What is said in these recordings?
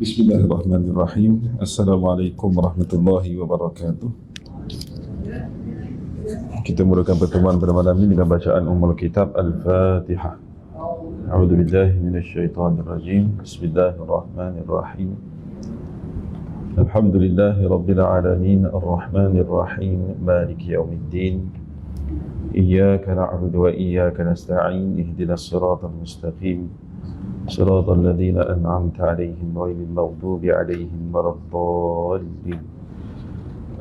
Bismillahirrahmanirrahim. Assalamualaikum warahmatullahi wabarakatuh. Kita mulakan pertemuan pada malam ini dengan bacaan Ummul Kitab Al-Fatihah. A'udzu billahi minasyaitonir rajim. Bismillahirrahmanirrahim. Alhamdulillahi rabbil alamin, arrahmanir rahim, maliki yaumiddin. Iyyaka na'budu wa iyyaka nasta'in. Ihdinas siratal mustaqim. صراط الذين أنعمت عليهم غير المغضوب عليهم ولا الضالين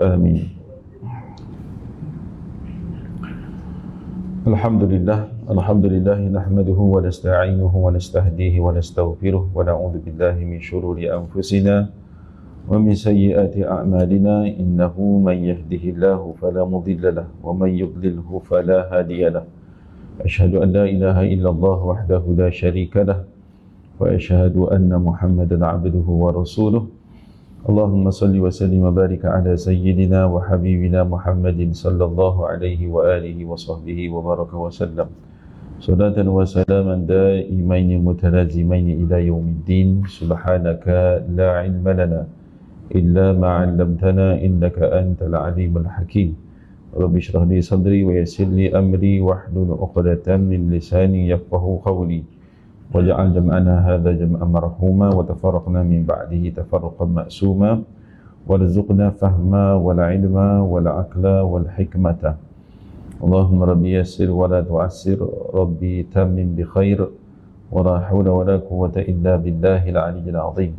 آمين. الحمد لله نحمده ونستعينه ونستهديه ونستغفره ونعوذ بالله من شرور أنفسنا ومن سيئات أعمالنا إنه من يهده الله فلا مضل له ومن يضلله فلا هادي له أشهد أن لا إله إلا الله وحده لا شريك له وأشهد أن محمدا عبده ورسوله اللهم صل وسلم وبارك على سيدنا وحبيبنا محمد صلى الله عليه وآله وصحبه وبارك وسلم صلاة وسلاما دائمين متلازمين إلى يوم الدين. سبحانك لا علم لنا إلا ما علمتنا إنك أنت العليم الحكيم. رب اشرح لي صدري ويسر لي أمري واحلل عقدة من لساني يفقهوا قولي وجعل جمعنا هذا جمعا مرحوما وتفرقنا من بعده تفرقا مأسوما ورزقنا فهما والعلم والعقل والحكمة. اللهم ربي يسر ولا تعسر ربي تمم بخير ولا حول ولا قوة إلا بالله العلي العظيم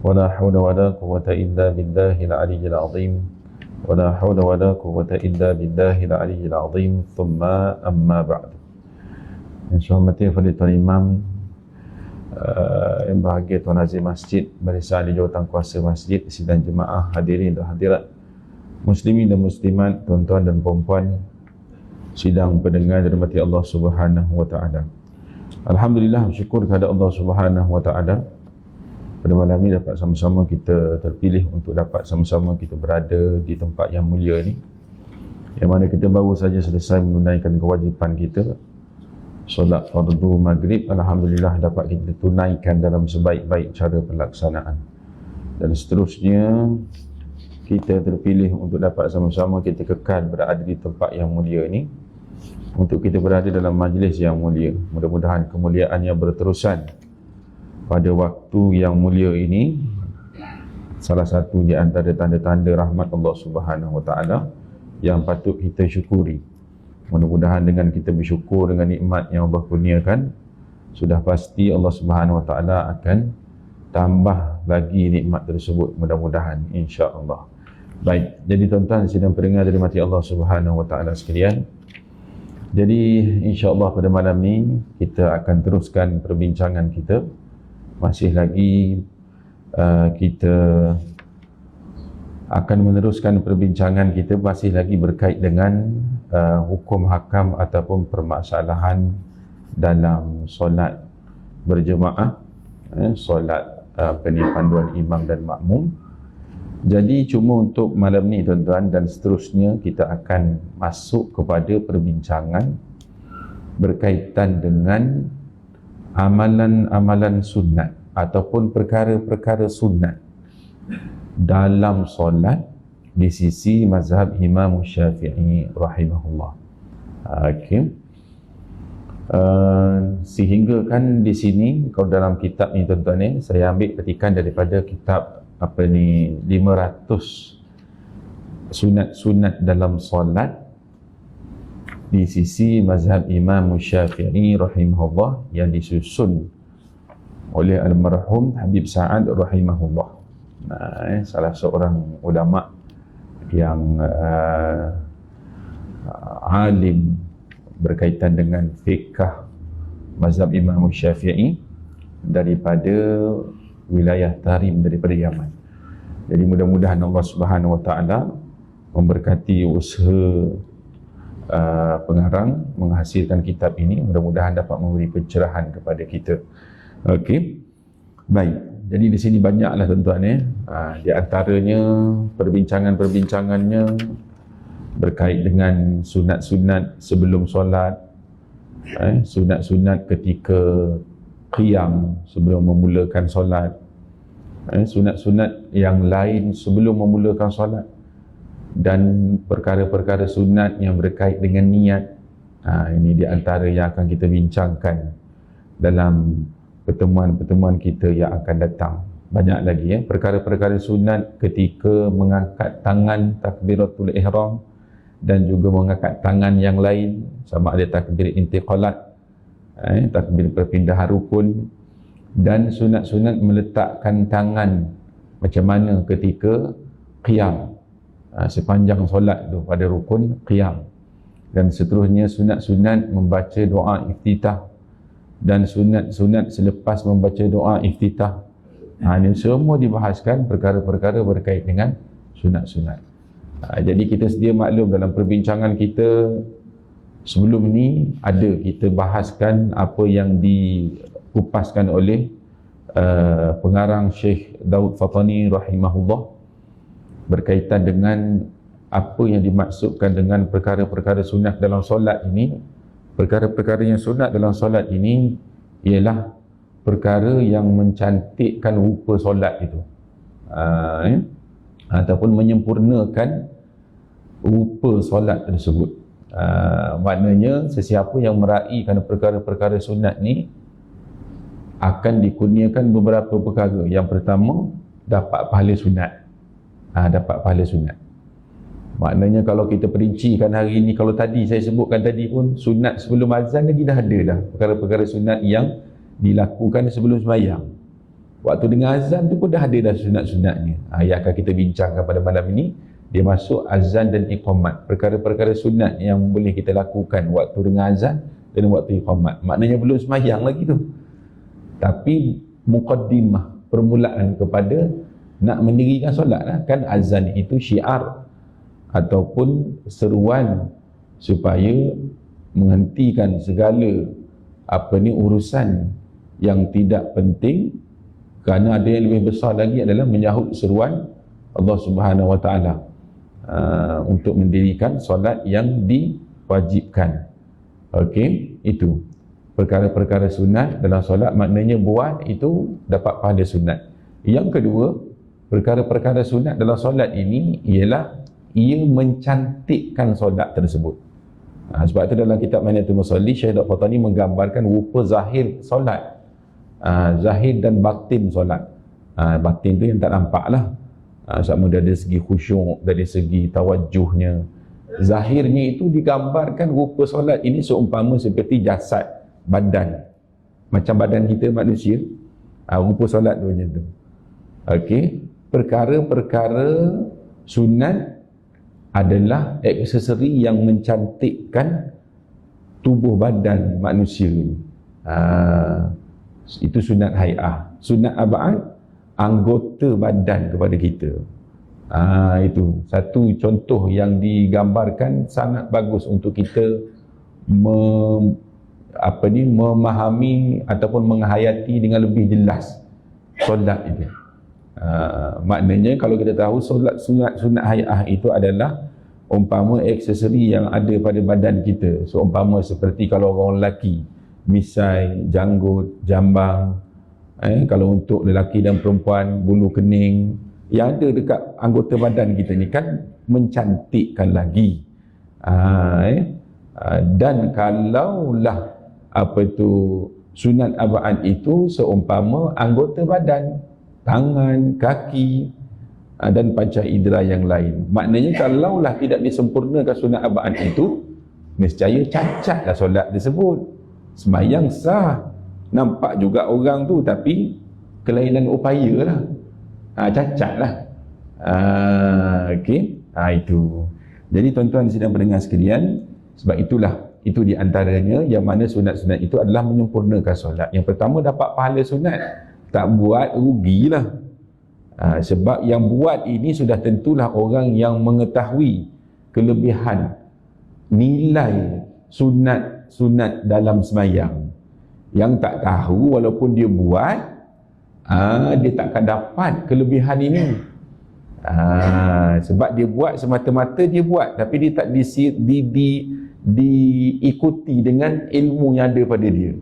ولا حول ولا قوة إلا بالله العلي العظيم ولا حول ولا قوة إلا بالله العلي العظيم ثم أما بعد. Insyaallah Fadilatul Imam, yang bahagia Tuan Nazir Masjid, barisan di jawatan kuasa masjid, sidang jemaah, hadirin dan hadirat, muslimin dan muslimat, tuan-tuan dan puan-puan, sidang pendengar dirahmati Allah Subhanahu wa taala. Alhamdulillah, bersyukur kepada Allah Subhanahu wa taala pada malam ini dapat sama-sama kita terpilih untuk dapat sama-sama kita berada di tempat yang mulia ni, yang mana kita baru saja selesai menunaikan kewajipan kita solat fardu maghrib. Alhamdulillah dapat kita tunaikan dalam sebaik-baik cara pelaksanaan, dan seterusnya kita terpilih untuk dapat sama-sama kita kekal berada di tempat yang mulia ini, untuk kita berada dalam majlis yang mulia. Mudah-mudahan kemuliaan yang berterusan pada waktu yang mulia ini salah satu di antara tanda-tanda rahmat Allah Subhanahu wa taala yang patut kita syukuri. Mudah-mudahan dengan kita bersyukur dengan nikmat yang Allah kurniakan, sudah pasti Allah Subhanahu wa taala akan tambah lagi nikmat tersebut, mudah-mudahan, insya-Allah. Baik, jadi tuan-tuan sidang pendengar dirahmati Allah Subhanahu wa taala sekalian. Jadi insya-Allah pada malam ni kita akan teruskan perbincangan kita. Masih lagi kita akan meneruskan perbincangan kita, masih lagi berkait dengan hukum hakam ataupun permasalahan dalam solat berjemaah, solat panduan imam dan makmum. Jadi cuma untuk malam ni tuan-tuan dan seterusnya kita akan masuk kepada perbincangan berkaitan dengan amalan-amalan sunat ataupun perkara-perkara sunat dalam solat di sisi mazhab Imam Syafi'i rahimahullah. Okey. Sehingga kan di sini kalau dalam kitab ni tuan-tuan ni, saya ambil petikan daripada kitab 500 sunat-sunat dalam solat di sisi mazhab Imam Syafi'i rahimahullah yang disusun oleh almarhum Habib Sa'ad rahimahullah. Salah seorang ulama yang alim berkaitan dengan fiqh mazhab Imam Syafi'i daripada wilayah Tarim, daripada Yaman. Jadi mudah-mudahan Allah Subhanahu wa taala memberkati usaha pengarang menghasilkan kitab ini. Mudah-mudahan dapat memberi pencerahan kepada kita. Okey, baik. Jadi di sini banyaklah tuan-tuan ya. Di antaranya perbincangannya berkait dengan sunat-sunat sebelum solat, sunat-sunat ketika qiyam sebelum memulakan solat, sunat-sunat yang lain sebelum memulakan solat, dan perkara-perkara sunat yang berkait dengan niat. Ini di antara yang akan kita bincangkan dalam pertemuan-pertemuan kita yang akan datang. Banyak lagi ya, perkara-perkara sunat ketika mengangkat tangan takbiratul ihram dan juga mengangkat tangan yang lain, sama ada takbir intiqalat, takbir perpindahan rukun, dan sunat-sunat meletakkan tangan macam mana ketika qiyam, sepanjang solat tu pada rukun qiyam, dan seterusnya sunat-sunat membaca doa iftitah dan sunat-sunat selepas membaca doa iftitah. Ini semua dibahaskan, perkara-perkara berkait dengan sunat-sunat. Jadi kita sedia maklum dalam perbincangan kita sebelum ni ada kita bahaskan apa yang dikupaskan oleh pengarang Syekh Daud Fatani rahimahullah berkaitan dengan apa yang dimaksudkan dengan perkara-perkara sunat dalam solat ini. Perkara-perkara yang sunat dalam solat ini ialah perkara yang mencantikkan rupa solat itu, ataupun menyempurnakan rupa solat tersebut. Maknanya sesiapa yang meraihkan perkara-perkara sunat ni akan dikurniakan beberapa perkara. Yang pertama, dapat pahala sunat. Dapat pahala sunat. Maknanya kalau kita perincikan hari ini, kalau tadi saya sebutkan tadi pun, sunat sebelum azan lagi dah ada dah. Perkara-perkara sunat yang dilakukan sebelum sembahyang. Waktu dengar azan tu pun dah ada dah sunat-sunatnya. Yang akan kita bincangkan pada malam ini, dia masuk azan dan iqamat. Perkara-perkara sunat yang boleh kita lakukan waktu dengar azan dan waktu iqamat. Maknanya belum sembahyang lagi tu. Tapi muqaddimah, permulaan kepada nak mendirikan solat lah. Kan azan itu syiar ataupun seruan supaya menghentikan segala urusan yang tidak penting, kerana ada yang lebih besar lagi adalah menyahut seruan Allah Subhanahu Wa Taala untuk mendirikan solat yang diwajibkan. Okey, itu perkara-perkara sunat dalam solat, maknanya buat itu dapat pahala sunat. Yang kedua, perkara-perkara sunat dalam solat ini ialah ia mencantikkan solat tersebut. Sebab itu dalam kitab Maniatul Musalli, Syekh Daud Fatani menggambarkan rupa zahir solat, zahir dan batin solat. Batin tu yang tak nampak lah, sama dari segi khusyuk, dari segi tawajuhnya. Zahirnya itu digambarkan rupa solat ini seumpama seperti jasad, badan, macam badan kita manusia. Rupa solat tu macam tu. Okey, perkara-perkara sunat adalah aksesori yang mencantikkan tubuh badan manusia. Itu sunat hai'ah. Sunat ab'ad, anggota badan kepada kita. Itu satu contoh yang digambarkan sangat bagus untuk kita memahami ataupun menghayati dengan lebih jelas solat itu. Maknanya kalau kita tahu solat sunat hai'ah itu adalah umpama aksesori yang ada pada badan kita. So umpama seperti kalau orang lelaki, misai, janggut, jambang. Kalau untuk lelaki dan perempuan, bulu kening yang ada dekat anggota badan kita ni kan mencantikkan lagi. Dan kalaulah sunat ab'ad itu seumpama anggota badan, tangan, kaki dan panca indera yang lain. Maknanya kalaulah tidak disempurnakan sunat ab'ad itu, nescaya cacatlah solat tersebut. Sembahyang sah, nampak juga orang tu, tapi kelainan upaya lah, cacatlah. Okey, itu. Jadi tuan-tuan sedang mendengar sekalian, sebab itulah itu di antaranya yang mana sunat-sunat itu adalah menyempurnakan solat. Yang pertama, dapat pahala sunat. Tak buat, rugilah. Sebab yang buat ini sudah tentulah orang yang mengetahui kelebihan nilai sunat dalam semayang. Yang tak tahu walaupun dia buat, dia takkan dapat kelebihan ini. Sebab dia buat semata-mata dia buat, tapi dia tak diikuti dengan ilmu yang ada pada dia.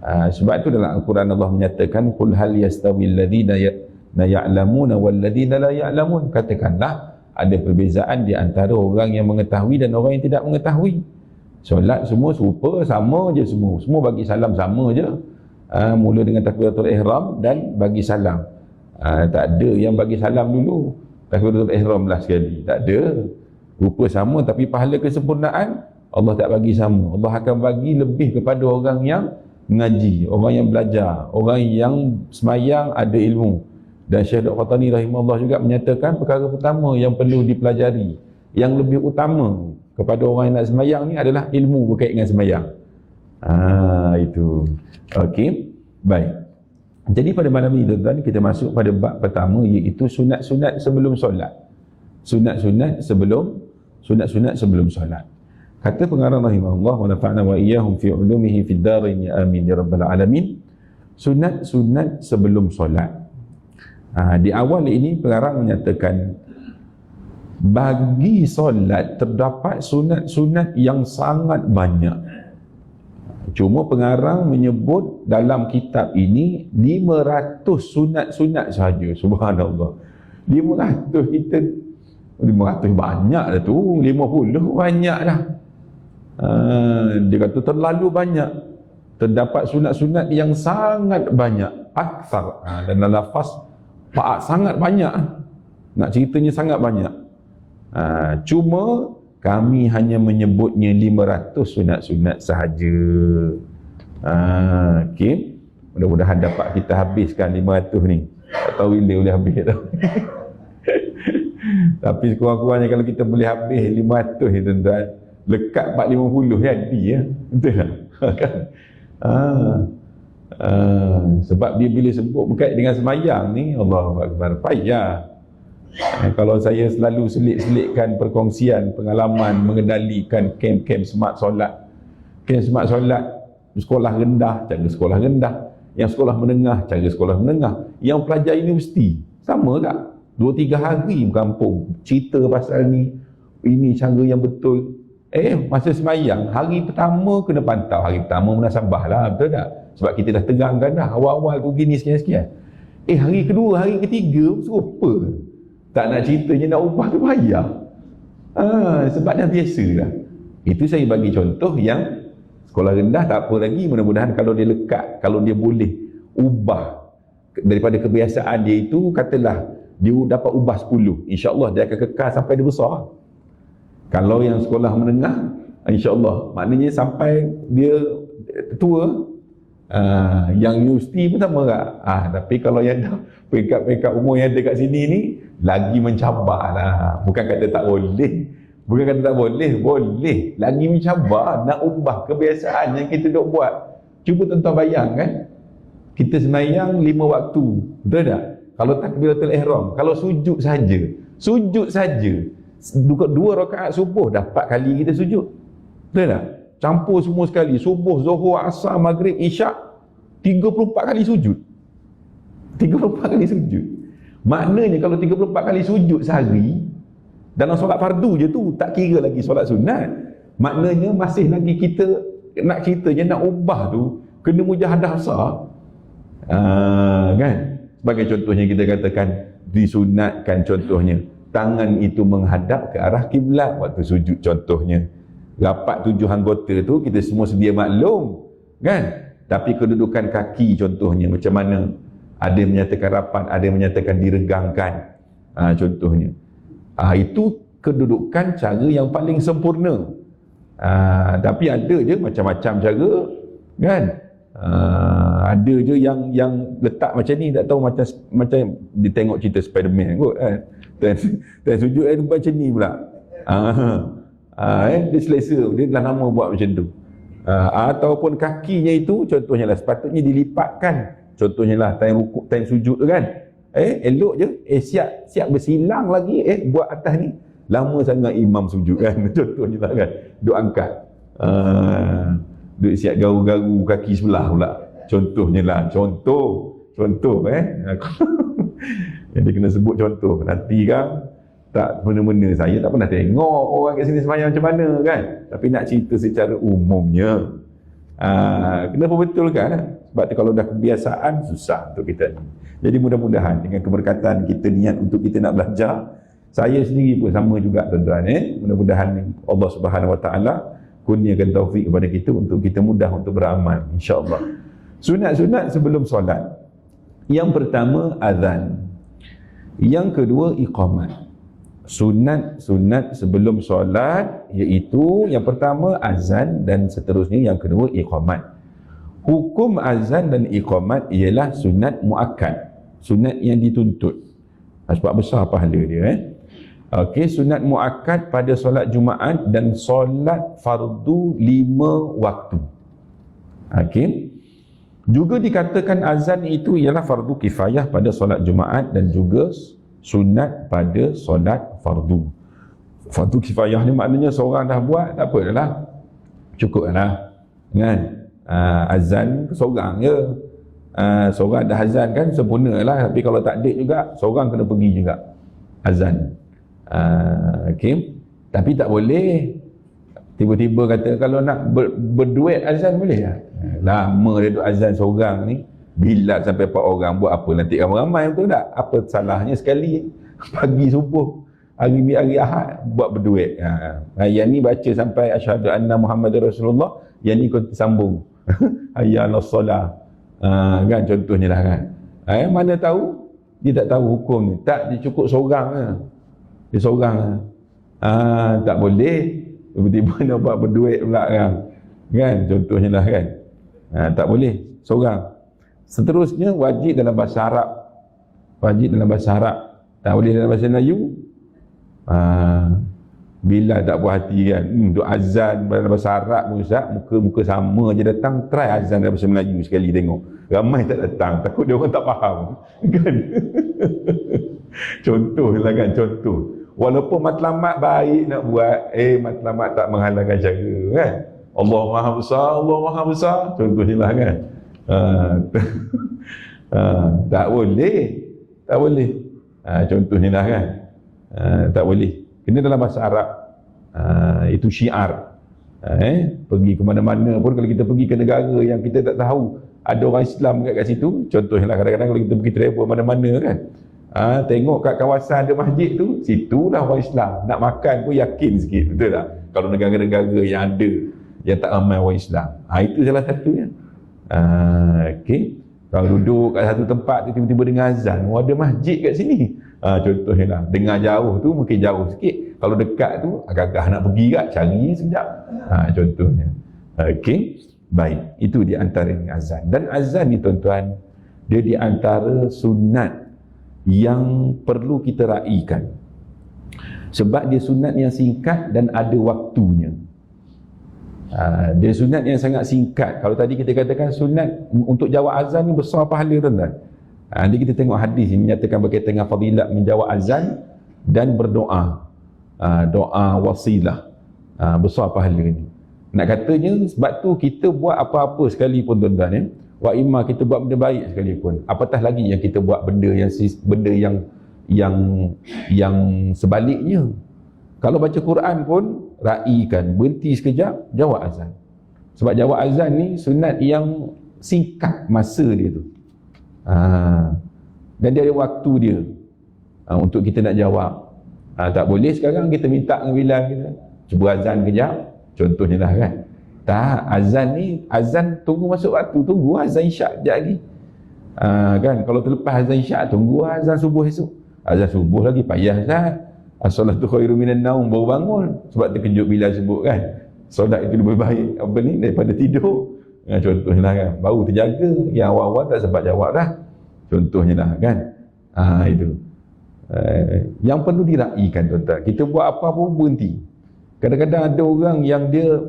Sebab itu dalam Al-Quran Allah menyatakan, qul hal yastawil ladzina ya'lamuna wal ladzina la ya'lamun. Katakanlah, ada perbezaan di antara orang yang mengetahui dan orang yang tidak mengetahui. Solat semua serupa, sama je semua bagi salam sama je. Mula dengan takbiratul ihram dan bagi salam. Tak ada yang bagi salam dulu, takbiratul ihram lah sekali. Tak ada. Rupa sama, tapi pahala kesempurnaan Allah tak bagi sama. Allah akan bagi lebih kepada orang yang mengaji, orang yang belajar, orang yang semayang ada ilmu. Dan Syekh Dr. Qatani rahimahullah juga menyatakan perkara pertama yang perlu dipelajari, yang lebih utama kepada orang yang nak semayang ni adalah ilmu berkait dengan semayang. Itu. Okey. Baik. Jadi pada malam ini tuan-tuan, kita masuk pada bab pertama, iaitu sunat-sunat sebelum solat. Sunat-sunat sebelum solat. Kata pengarang rahimahullah, wa nafa'na wa iyyahum fi 'ulumihi fid darain ya amin ya rabbal alamin. Sunat sebelum solat. Di awal ini pengarang menyatakan, bagi solat terdapat sunat-sunat yang sangat banyak. Cuma pengarang menyebut dalam kitab ini 500 sunat-sunat sahaja. Subhanallah. 500 banyak dah tu, 50 banyak dah. Dia kata terlalu banyak. Terdapat sunat-sunat yang sangat banyak. Akthar. Dan lafaz sangat banyak. Nak ceritanya sangat banyak. Cuma kami hanya menyebutnya 500 sunat-sunat sahaja. Okey. Mudah-mudahan dapat kita habiskan 500 ni. Tak tahu bila boleh habis tau. Tapi sekurang-kurangnya kalau kita boleh habis 500 ni tuan-tuan, lekat 450 jadi ya. Betul tak? Sebab dia bila sebut berkait dengan semayang ni, Allahu Akbar, payah. Kalau saya selalu selit-selitkan perkongsian pengalaman mengendalikan kem smart solat. Kem smart solat, sekolah rendah, cara sekolah rendah. Yang sekolah menengah, cara sekolah menengah. Yang pelajar universiti, sama tak? 2-3 hari berkampung, cerita pasal ni, ini cara yang betul. Masa semayang, hari pertama kena pantau. Hari pertama munasabah lah, betul tak? Sebab kita dah tegangkan dah, awal-awal tu gini sekian-sekian. Hari kedua, hari ketiga, serupa. Tak nak ceritanya, nak ubah tu payah. Sebab dah biasa dah. Itu saya bagi contoh yang sekolah rendah tak apa lagi. Mudah-mudahan kalau dia lekat, kalau dia boleh ubah daripada kebiasaan dia itu, katalah dia dapat ubah 10, insya-Allah dia akan kekal sampai dia besar. Kalau yang sekolah menengah, insya-Allah maknanya sampai dia tua. Yang universiti pun sama tak? Tapi kalau yang dah peringkat-peringkat umur yang ada kat sini ni, lagi mencabar lah. Bukan kata tak boleh, boleh. Lagi mencabar nak ubah kebiasaan yang kita duk buat. Cuba tuan-tuan bayang kan, kita semayang 5 waktu, betul tak? Kalau takbiratul ihram, kalau sujud saja, 2 rakaat subuh dah 4 kali kita sujud, betul tak? Campur semua sekali, subuh, zuhur, asar, maghrib, isyak, 34 kali sujud. 34 kali sujud. Maknanya kalau 34 kali sujud sehari, dalam solat fardu je tu, tak kira lagi solat sunat. Maknanya masih lagi kita nak ceritanya, nak ubah tu, kena mujahadah besar. Kan? Sebagai contohnya kita katakan, disunatkan contohnya, tangan itu menghadap ke arah kiblat waktu sujud contohnya. Rapat 7 anggota tu kita semua sedia maklum, kan? Tapi kedudukan kaki contohnya macam mana? Ada yang menyatakan rapat, ada yang menyatakan diregangkan, contohnya. Itu kedudukan cara yang paling sempurna. Tapi ada je macam-macam cara, kan? Ada je yang letak macam ni, tak tahu macam dia tengok cerita Spiderman kot, kan? Dan sujud macam ni pula. Dia selesa, dia dah lama buat macam tu. Ataupun kakinya itu contohnya lah, sepatutnya dilipatkan, contohnya lah time rukuk, time sujud tu kan, elok je, siap bersilang lagi, buat atas ni, Lama sangat imam sujud kan. Contohnya lah kan. Duk angkat. Duk siap garu-garu kaki sebelah pula. Contohnya lah. Contoh Jadi kena sebut contoh. Nanti kan tak mana-mana, saya tak pernah tengok orang kat sini sembahyang macam mana kan. Tapi nak cerita secara umumnya. Kenapa betul kan? Sebab tu kalau dah kebiasaan susah untuk kita ni. Jadi mudah-mudahan dengan keberkatan kita niat untuk kita nak belajar, saya sendiri pun sama juga tuan-tuan mudah-mudahan Allah Subhanahu Wa Taala kurniakan taufik kepada kita untuk kita mudah untuk beramal insya-Allah. Sunat-sunat sebelum solat. Yang pertama azan. Yang kedua iqamat. Sunat sebelum solat iaitu yang pertama azan dan seterusnya yang kedua iqamat. Hukum azan dan iqamat ialah sunat muakkad, sunat yang dituntut. Sebab besar pahala dia Okey, sunat muakkad pada solat Jumaat dan solat fardu 5 waktu. Okey. Juga dikatakan azan itu ialah fardu kifayah pada solat Jumaat dan juga sunat pada solat fardu. Fardu kifayah ni maknanya seorang dah buat, tak apa dah, cukup lah kan. Azan seorang je, seorang dah azan kan sempurna lah. Tapi kalau tak ada juga, seorang kena pergi juga azan. Okay. Tapi tak boleh tiba-tiba kata kalau nak berduet azan boleh tak? Lama dia duduk azan seorang ni, bila sampai 4 orang, buat apa nanti ramai-ramai, betul tak? Apa salahnya sekali pagi subuh hari Ahad buat berduet. Yang ni baca sampai asyhadu anna Muhammadar Rasulullah, yang ni kau sambung hayya 'alas solah, kan contohnya lah kan. Mana tahu dia tak tahu hukum ni, tak, dia cukup seorang je. Dia seorang tak boleh tiba-tiba nak buat berduet pula kan contohnya lah kan. Tak boleh seorang. Seterusnya wajib dalam bahasa Arab, tak boleh dalam bahasa Melayu. Bila tak puas hati kan, duk azan dalam bahasa Arab pun Ustaz, muka sama je datang, try azan dalam bahasa Melayu sekali tengok. Ramai tak datang, takut dia orang tak faham kan. Contohlah kan, contoh. Walaupun matlamat baik nak buat, matlamat tak menghalangkan cara kan. Allah Maha Besar, Allah Maha Besar, contohnya lah kan. Tak boleh. Contohnya lah kan. Tak boleh. Kena dalam bahasa Arab. Itu syiar. Pergi ke mana-mana pun, kalau kita pergi ke negara yang kita tak tahu ada orang Islam kat situ, contohnya lah kadang-kadang kalau kita pergi travel mana-mana kan, tengok kat kawasan ada masjid tu, situlah orang Islam. Nak makan pun yakin sikit, betul tak? Kalau negara-negara yang ada yang tak ramai orang Islam, itu salah satunya. Okey. Kalau duduk kat satu tempat tu tiba-tiba dengar azan, ada masjid kat sini, contohnya lah. Dengar jauh tu mungkin jauh sikit, kalau dekat tu agak-agak nak pergi kat, cari sekejap, contohnya. Okey. Baik, itu di antara azan. Dan azan ni tuan-tuan, dia di antara sunat yang perlu kita raikan. Sebab dia sunat yang singkat dan ada waktunya. Dia sunat yang sangat singkat. Kalau tadi kita katakan sunat untuk jawab azan ni besar pahala tuan-tuan. Nanti kita tengok hadis yang menyatakan berkaitan dengan fadilat menjawab azan dan berdoa. Doa wasilah. Besar pahala ni. Nak katanya sebab tu kita buat apa-apa sekalipun tuan-tuan wa imma kita buat benda baik sekalipun, apatah lagi yang kita buat benda yang sebaliknya. Kalau baca Quran pun raikan, berhenti sekejap, jawab azan. Sebab jawab azan ni sunat yang singkat masa dia tu. Dan dia ada waktu dia untuk kita nak jawab. Tak boleh sekarang kita minta dengan Bilal kita, cuba azan kejap, contohnya lah kan. Tak, azan ni, azan tunggu masuk waktu, tunggu azan isyak sekejap lagi. Kan, kalau terlepas azan isyak, tunggu azan subuh esok. Azan subuh lagi payah Ustaz. As-salatu khairu minan naum, baru bangun. Sebab terkejut bila sebut kan. Solat itu lebih baik daripada tidur. Contohnya lah kan, baru terjaga. Yang awal-awal tak sempat jawab dah. Contohnya lah kan. Itu. Yang perlu diraikan tuan-tuan. Kita buat apa pun berhenti. Kadang-kadang ada orang yang dia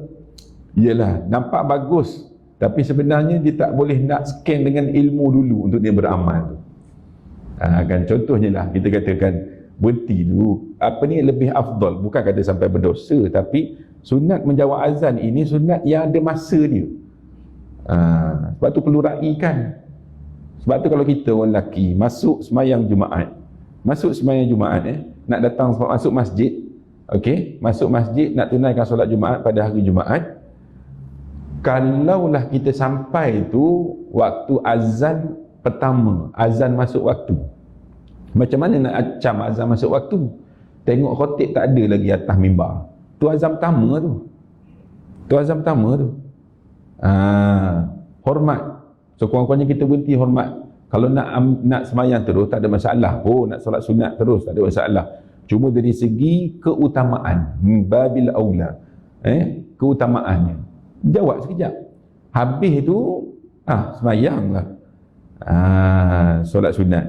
ialah nampak bagus, tapi sebenarnya dia tak boleh nak scan dengan ilmu dulu untuk dia beramal. Kan contohnya lah kita katakan berhenti dulu. Apa ni lebih afdal, bukan kata sampai berdosa, tapi sunat menjawab azan ini sunat yang ada masa dia. Sebab tu perlu raikan. Sebab tu kalau kita orang lelaki masuk sembahyang Jumaat, nak datang masuk masjid, okey, masuk masjid nak tunaikan solat Jumaat pada hari Jumaat, kalaulah kita sampai tu waktu azan pertama, azan masuk waktu, macam mana nak acam azan masuk waktu? Tengok khatib tak ada lagi atas mimbar, tu azan pertama tu. Hormat. So kurang-kurangnya kita berhenti hormat. Kalau nak sembahyang terus tak ada masalah pun, nak solat sunat terus tak ada masalah. Cuma dari segi keutamaan, babil aula, keutamaannya, jawab sekejap, habis tu sembahyanglah solat sunat.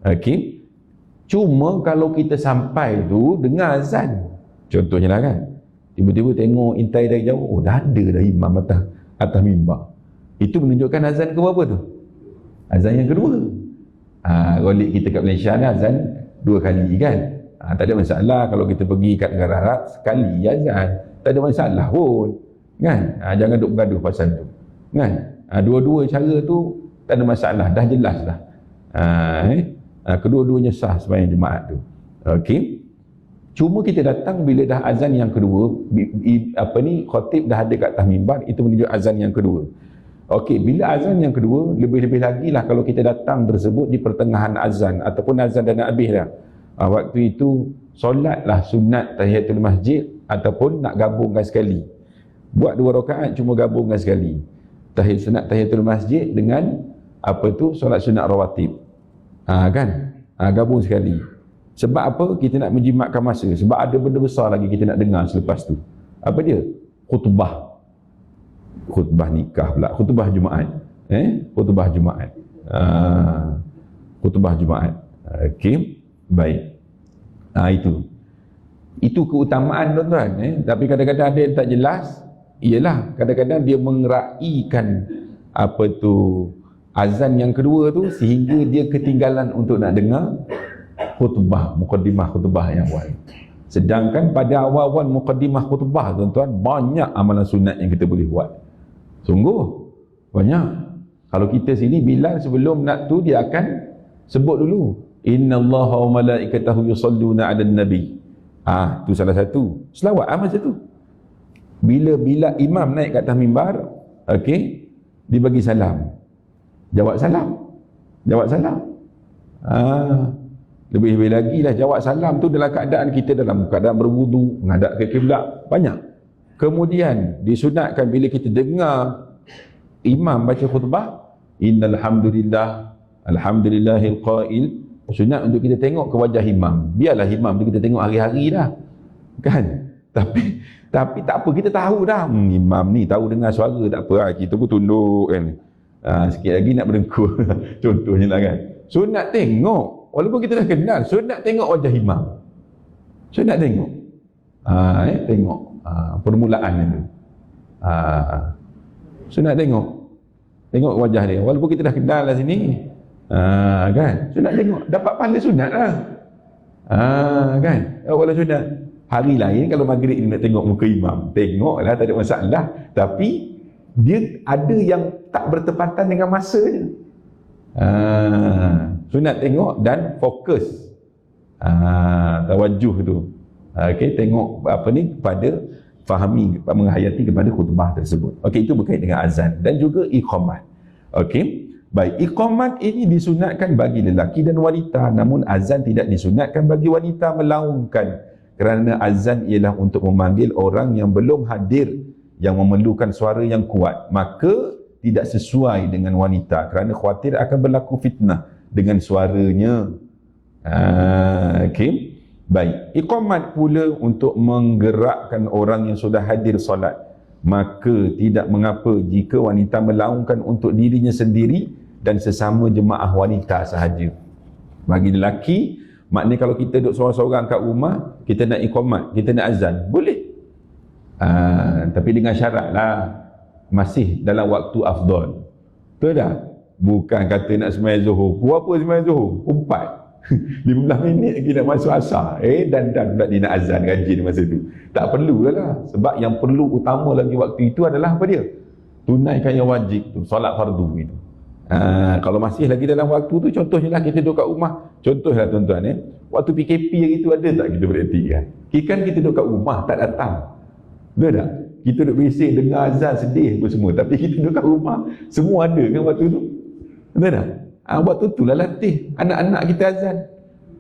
Okey, cuma kalau kita sampai tu dengar azan, contohnya lah kan, tiba-tiba tengok intai dari jauh, dah ada dah imam atas mimbar, itu menunjukkan azan ke berapa tu? Azan yang kedua. Golek kita kat Malaysia ni azan 2 kali kan. Tak ada masalah kalau kita pergi kat negara Arab sekali azan, tak ada masalah pun kan. Jangan duk bergaduh pasal tu kan. Dua-dua cara tu tak ada masalah, dah jelas dah. Kedua-duanya sah sembahyang Jumaat tu. Okey, cuma kita datang bila dah azan yang kedua, khatib dah ada kat atas mimbar, itu menunjuk azan yang kedua. Okey, bila azan yang kedua, lebih-lebih lagi lah kalau kita datang tersebut di pertengahan azan ataupun azan dah nak habis dah. Waktu itu solatlah sunat tahiyatul masjid ataupun nak gabungkan sekali. Buat 2 rakaat cuma gabungkan sekali. Sunat tahiyatul masjid dengan solat sunat rawatib. Kan? Gabung sekali. Sebab apa? Kita nak menjimatkan masa. Sebab ada benda besar lagi kita nak dengar selepas tu. Apa dia? Khutbah nikah pula, khutbah Jumaat. Khutbah Jumaat. Khutbah Jumaat. Okey, baik. Itu keutamaan tuan-tuan. Tapi kadang-kadang ada yang tak jelas. Ialah kadang-kadang dia mengeraikan azan yang kedua tu sehingga dia ketinggalan untuk nak dengar khutbah, muqaddimah khutbah yang awal. Sedangkan pada awal-awal muqaddimah khutbah tuan-tuan, banyak amalan sunat yang kita boleh buat. Sungguh banyak. Kalau kita sini Bilal sebelum nak tu dia akan sebut dulu, innallaha wa malaikatahu yusalluna 'alan nabi. Tu salah satu selawat masa tu. Bila imam naik kat atas mimbar, okey, dibagi salam, jawab salam. Lebih-lebih lagi lah jawab salam tu dalam keadaan kita dalam keadaan berwudu, menghadap ke kiblat, banyak. Kemudian disunatkan bila kita dengar imam baca khutbah, innal hamdulillah alhamdulillahil qail, sunat untuk kita tengok ke wajah imam. Biarlah imam tu kita tengok hari-hari dah kan, tapi tak apa, kita tahu dah imam ni tahu dengar suara, tak apa kita pun tunduk kan. Sikit lagi nak berdengkur contohnya lah kan. Sunat tengok, walaupun kita dah kenal, sunat tengok wajah imam, sunat tengok tengok permulaan itu. Sunat tengok wajah dia, walaupun kita dah kenal lah sini, kan, sunat tengok, dapat pahala sunat lah, kan. Walau sunat hari lain kalau maghrib ni nak tengok muka imam, tengoklah, tak ada masalah, tapi dia ada yang tak bertepatan dengan masanya. Sunat tengok dan fokus, tawajuh tu. Okey, tengok pada fahami, menghayati kepada khutbah tersebut. Okey, itu berkait dengan azan dan juga iqamat. Okey, baik, iqamat ini disunatkan bagi lelaki dan wanita, namun azan tidak disunatkan bagi wanita, melainkan kerana azan ialah untuk memanggil orang yang belum hadir, yang memerlukan suara yang kuat, maka tidak sesuai dengan wanita kerana khawatir akan berlaku fitnah dengan suaranya. Okey, baik, iqamat pula untuk menggerakkan orang yang sudah hadir solat, maka tidak mengapa jika wanita melaungkan untuk dirinya sendiri dan sesama jemaah wanita sahaja. Bagi lelaki, maknanya kalau kita duduk seorang-seorang kat rumah, kita nak iqamat, kita nak azan, boleh. Tapi dengan syarat lah, masih dalam waktu afdal. Betul tak? Bukan kata nak sembahyang zuhur, pukul apa sembahyang zuhur? Pukul 4. 15 minit lagi nak masuk asar. Dan pula dia nak azan rajin masa tu. Tak perlu lah. Sebab yang perlu utama lagi waktu itu adalah apa dia? Tunaikan yang wajib tu, solat fardu itu. Kalau masih lagi dalam waktu tu, contohnya lah kita duduk kat rumah. Contohlah tuan-tuan, waktu PKP hari tu ada tak kita praktikkan? Kan kita duduk kat rumah, tak datang. Betul tak? Kita duduk berisik, dengar azan, sedih pun semua. Tapi kita duduk kat rumah, semua ada kan waktu tu? Betul tak? Waktu tu lah latih anak-anak kita azan.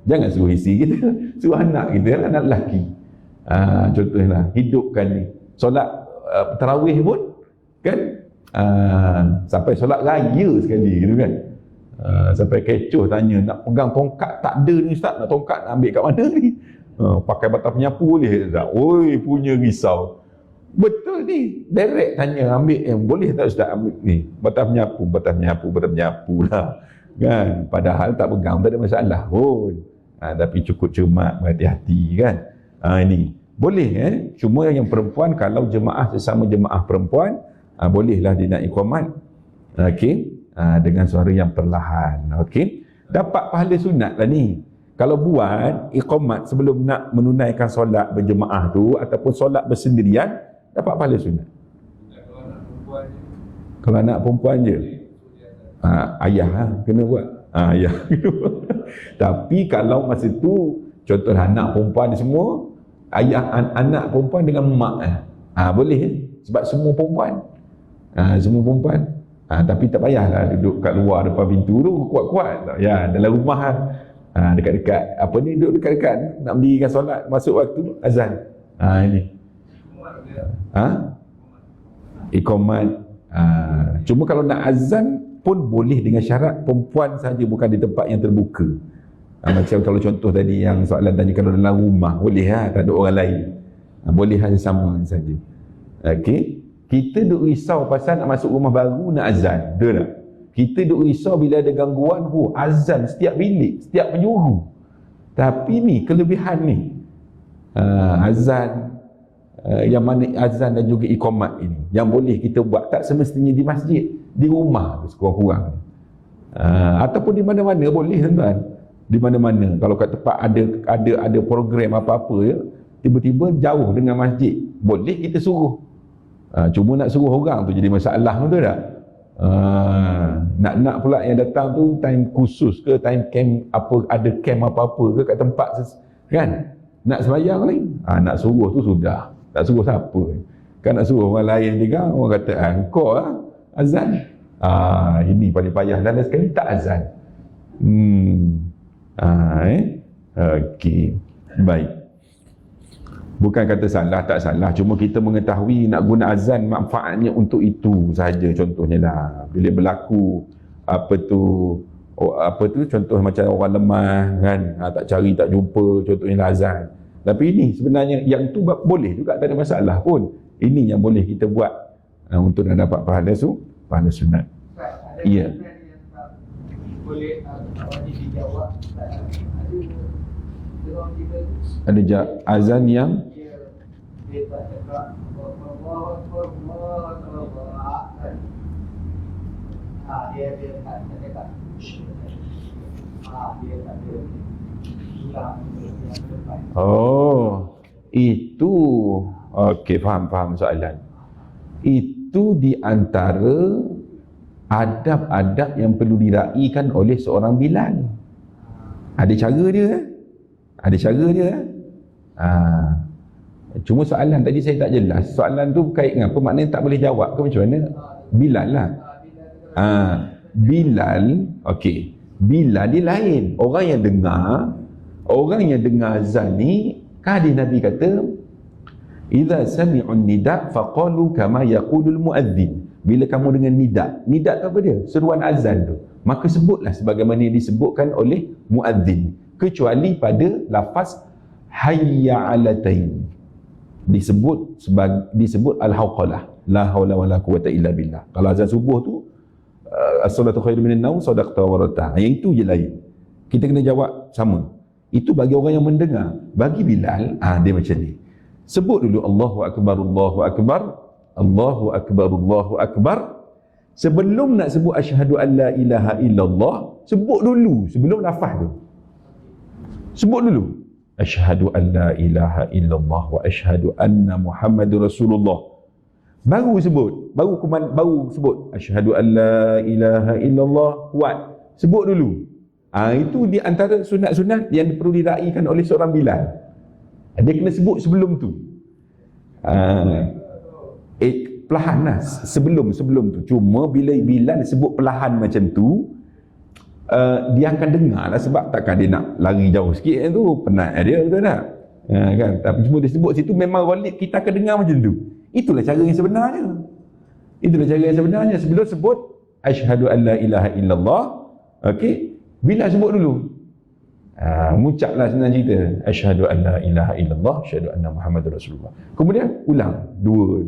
Jangan suruh isi kita, suruh anak kita, anak lelaki. Contohnya hidupkan ni. Solat tarawih pun kan, sampai solat raya sekali gitu kan. Sampai kecoh tanya, nak pegang tongkat tak ada ni ustaz, nak tongkat nak ambil kat mana ni? Pakai batang penyapu boleh tak? Oi, punya risau. Betul ni, direct tanya, ambil boleh tak ustaz ambil ni? Batang penyapu lah. Kan? Padahal tak pegang, tak ada masalah pun. Tapi cukup cermat, berhati-hati kan. Ini boleh cuma yang perempuan, kalau jemaah sesama jemaah perempuan, bolehlah dia nak iqamat, dengan suara yang perlahan. Dapat pahala sunat lah ni. Kalau buat iqamat sebelum nak menunaikan solat berjemaah tu ataupun solat bersendirian, dapat pahala sunat. Kalau anak perempuan je, ayah kena buat. Ayah tapi kalau masa tu contohlah anak perempuan semua, ayah anak perempuan dengan mak boleh sebab semua perempuan. Semua perempuan. Tapi tak payahlah duduk kat luar depan pintu tu kuat-kuat. Ya, dalam rumah dekat-dekat apa ni, duduk dekat-dekat nak mendirikan solat masuk waktu azan. Ini. Iqamat. Cuma kalau nak azan pun boleh dengan syarat perempuan saja, bukan di tempat yang terbuka. Macam kalau contoh tadi yang soalan tadi, kalau dalam rumah boleh tak ada orang lain. Boleh hanya sama saja. Kita duk risau pasal nak masuk rumah baru nak azan, betul tak? Kita duk risau bila ada gangguan, azan setiap bilik, setiap penjuru. Tapi ni kelebihan ni, azan yang mana azan dan juga iqamat ini yang boleh kita buat, tak semestinya di masjid, di rumah sekurang-kurang. Ataupun di mana-mana boleh tuan-tuan. Di mana-mana. Kalau kat tempat ada program apa-apa tiba-tiba jauh dengan masjid, boleh kita suruh. Cuma nak suruh orang tu jadi masalah, betul tak? Nak pula yang datang tu time khusus ke, time camp apa, ada camp apa-apa ke kat tempat kan? Nak sembahyang ni, nak suruh tu sudah. Tak suruh siapa? Kan nak suruh orang lain juga, orang kata kau azan. Ini paling payah, dan sekali tak azan. Okey. Baik. Bukan kata salah, tak salah. Cuma kita mengetahui nak guna azan manfaatnya untuk itu sahaja. Contohnya lah, bila berlaku apa tu contoh macam orang lemah kan, tak cari, tak jumpa, contohnya lah azan. Tapi ini sebenarnya yang tu boleh juga, tak ada masalah pun. Ini yang boleh kita buat untuk nak dapat pahala sunat. Ya. Boleh dijawab. Ada azan yang dia tak cakap dia tak cakap dia tak itu okey, faham soalan. Itu di antara adab-adab yang perlu diraikan oleh seorang Bilal. Ada cara dia. Cuma soalan tadi saya tak jelas. Soalan tu kait dengan apa? Maknanya tak boleh jawab ke macam mana? Bilal lah. Bilal, okey. Bilal dia lain. Orang yang dengar azan ni, hadis Nabi kata, "Idza sami'un nida' faqalu kama yaqulul muadzin." Bila kamu dengar nida' tu apa dia? Seruan azan tu. Maka sebutlah sebagaimana yang disebutkan oleh muadzin, kecuali pada lafaz hayya 'alatain. Disebut al-hauqalah, la haula wala quwata illa billah. Kalau azan subuh tu as-salatu khairum minan naum, sadaqta wa rata. Yang itu je lain. Kita kena jawab sama. Itu bagi orang yang mendengar. Bagi Bilal, dia macam ni. Sebut dulu Allahu akbar, Allahu akbar, Allahu akbar, Allahu akbar. Sebelum nak sebut asyhadu an la ilaha illallah, sebut dulu sebelum lafaz tu. Sebut dulu. Asyhadu an la ilaha illallah wa asyhadu anna Muhammadur Rasulullah. Baru sebut asyhadu an la ilaha illallah, kuat. Sebut dulu. Itu di antara sunat-sunat yang perlu diraikan oleh seorang Bilal. Dia kena sebut sebelum tu. Perlahan lah sebelum tu. Cuma bila Bilal sebut perlahan macam tu, dia akan dengar lah, sebab takkan dia nak lari jauh sikit tu, penat dia, betul tak? Kan? Tapi cuma dia sebut situ, memang golek kita akan dengar macam tu. Itulah cara yang sebenarnya. Sebelum sebut asyhadu an la ilaha illallah, okey, Bilal sebut dulu. Mengucaplah senang cerita, asyhadu an la ilaha illallah, asyhadu anna Muhammadur Rasulullah. Kemudian ulang dua.